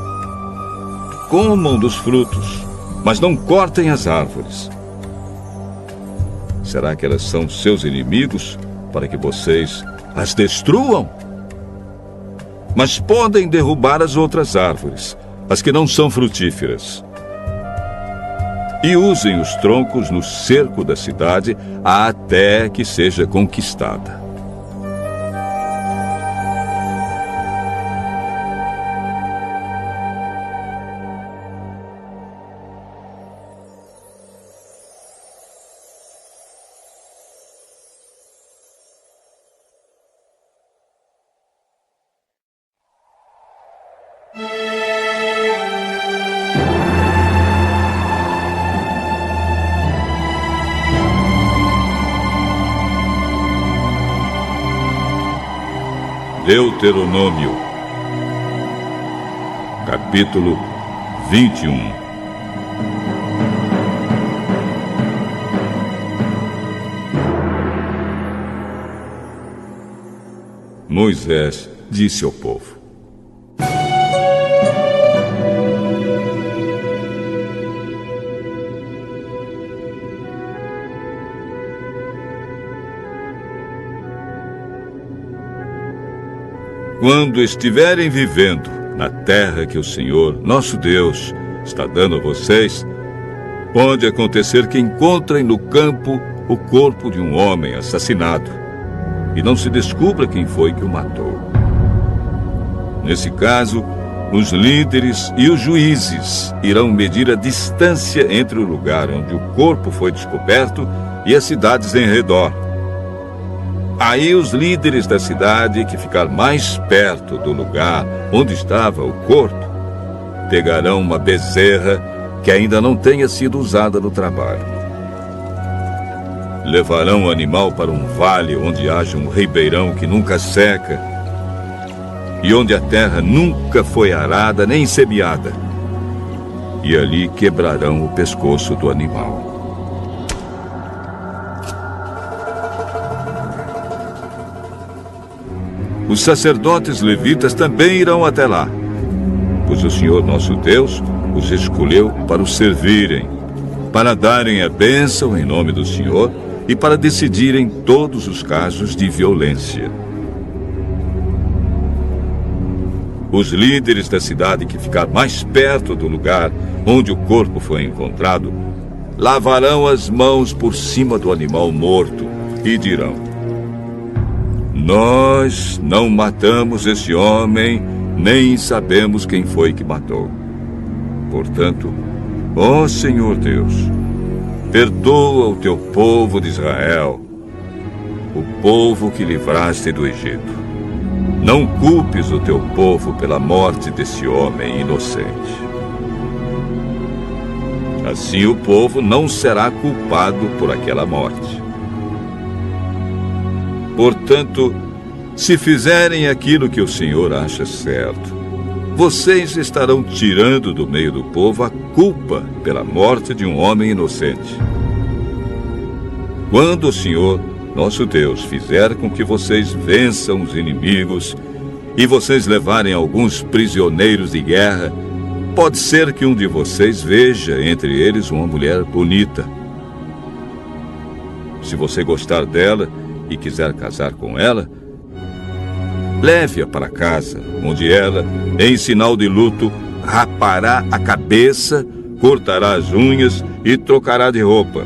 Comam dos frutos, mas não cortem as árvores. Será que elas são seus inimigos para que vocês as destruam? Mas podem derrubar as outras árvores, as que não são frutíferas. E usem os troncos no cerco da cidade até que seja conquistada. Deuteronômio, capítulo 21. Moisés disse ao povo: quando estiverem vivendo na terra que o Senhor, nosso Deus, está dando a vocês, pode acontecer que encontrem no campo o corpo de um homem assassinado e não se descubra quem foi que o matou. Nesse caso, os líderes e os juízes irão medir a distância entre o lugar onde o corpo foi descoberto e as cidades em redor. Aí os líderes da cidade que ficar mais perto do lugar onde estava o corpo pegarão uma bezerra que ainda não tenha sido usada no trabalho. Levarão o animal para um vale onde haja um ribeirão que nunca seca e onde a terra nunca foi arada nem semeada. E ali quebrarão o pescoço do animal. Os sacerdotes levitas também irão até lá, pois o Senhor nosso Deus os escolheu para o servirem, para darem a bênção em nome do Senhor e para decidirem todos os casos de violência. Os líderes da cidade que ficar mais perto do lugar onde o corpo foi encontrado lavarão as mãos por cima do animal morto e dirão: nós não matamos esse homem, nem sabemos quem foi que matou. Portanto, ó Senhor Deus, perdoa o teu povo de Israel, o povo que livraste do Egito. Não culpes o teu povo pela morte desse homem inocente. Assim o povo não será culpado por aquela morte. Portanto, se fizerem aquilo que o Senhor acha certo, vocês estarão tirando do meio do povo a culpa pela morte de um homem inocente. Quando o Senhor, nosso Deus, fizer com que vocês vençam os inimigos e vocês levarem alguns prisioneiros de guerra, pode ser que um de vocês veja entre eles uma mulher bonita. Se você gostar dela e quiser casar com ela, leve-a para casa, onde ela, em sinal de luto, rapará a cabeça, cortará as unhas e trocará de roupa.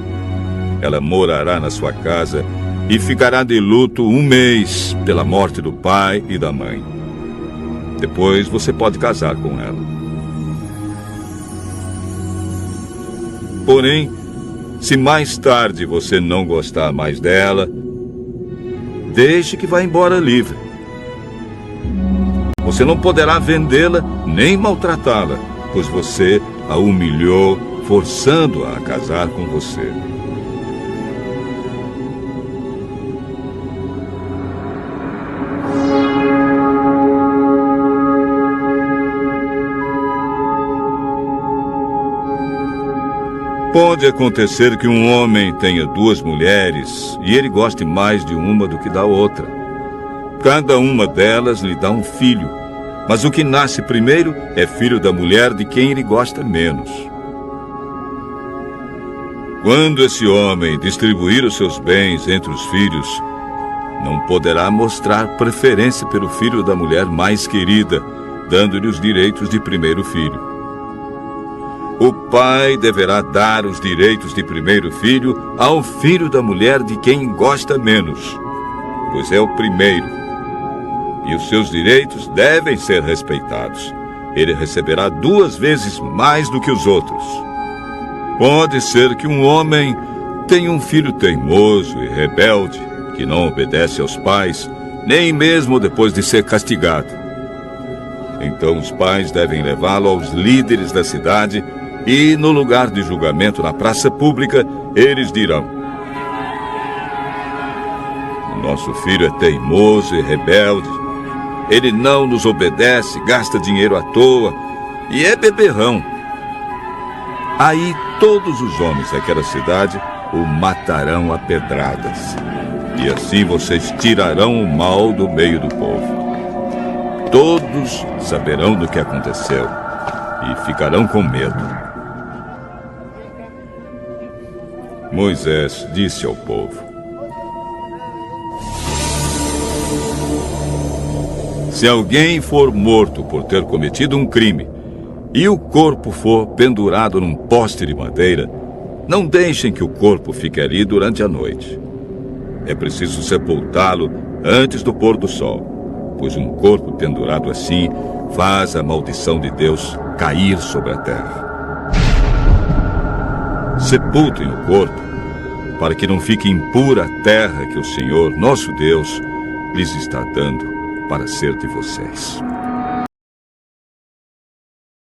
Ela morará na sua casa e ficará de luto 1 mês pela morte do pai e da mãe. Depois você pode casar com ela. Porém, se mais tarde você não gostar mais dela, deixe que vá embora livre. Você não poderá vendê-la nem maltratá-la, pois você a humilhou, forçando-a a casar com você. Pode acontecer que um homem tenha 2 mulheres e ele goste mais de uma do que da outra. Cada uma delas lhe dá um filho, mas o que nasce primeiro é filho da mulher de quem ele gosta menos. Quando esse homem distribuir os seus bens entre os filhos, não poderá mostrar preferência pelo filho da mulher mais querida, dando-lhe os direitos de primeiro filho. O pai deverá dar os direitos de primeiro filho ao filho da mulher de quem gosta menos, pois é o primeiro. E os seus direitos devem ser respeitados. Ele receberá 2 vezes mais do que os outros. Pode ser que um homem tenha um filho teimoso e rebelde, que não obedece aos pais, nem mesmo depois de ser castigado. Então os pais devem levá-lo aos líderes da cidade e, no lugar de julgamento na praça pública, eles dirão: nosso filho é teimoso e rebelde. Ele não nos obedece, gasta dinheiro à toa e é beberrão. Aí todos os homens daquela cidade o matarão a pedradas. E assim vocês tirarão o mal do meio do povo. Todos saberão do que aconteceu e ficarão com medo. Moisés disse ao povo: se alguém for morto por ter cometido um crime e o corpo for pendurado num poste de madeira, Não deixem que o corpo fique ali durante a noite. É preciso sepultá-lo antes do pôr do sol, pois um corpo pendurado assim faz a maldição de Deus cair sobre a terra. Sepultem o corpo, para que não fique impura a terra que o Senhor, nosso Deus, lhes está dando para ser de vocês.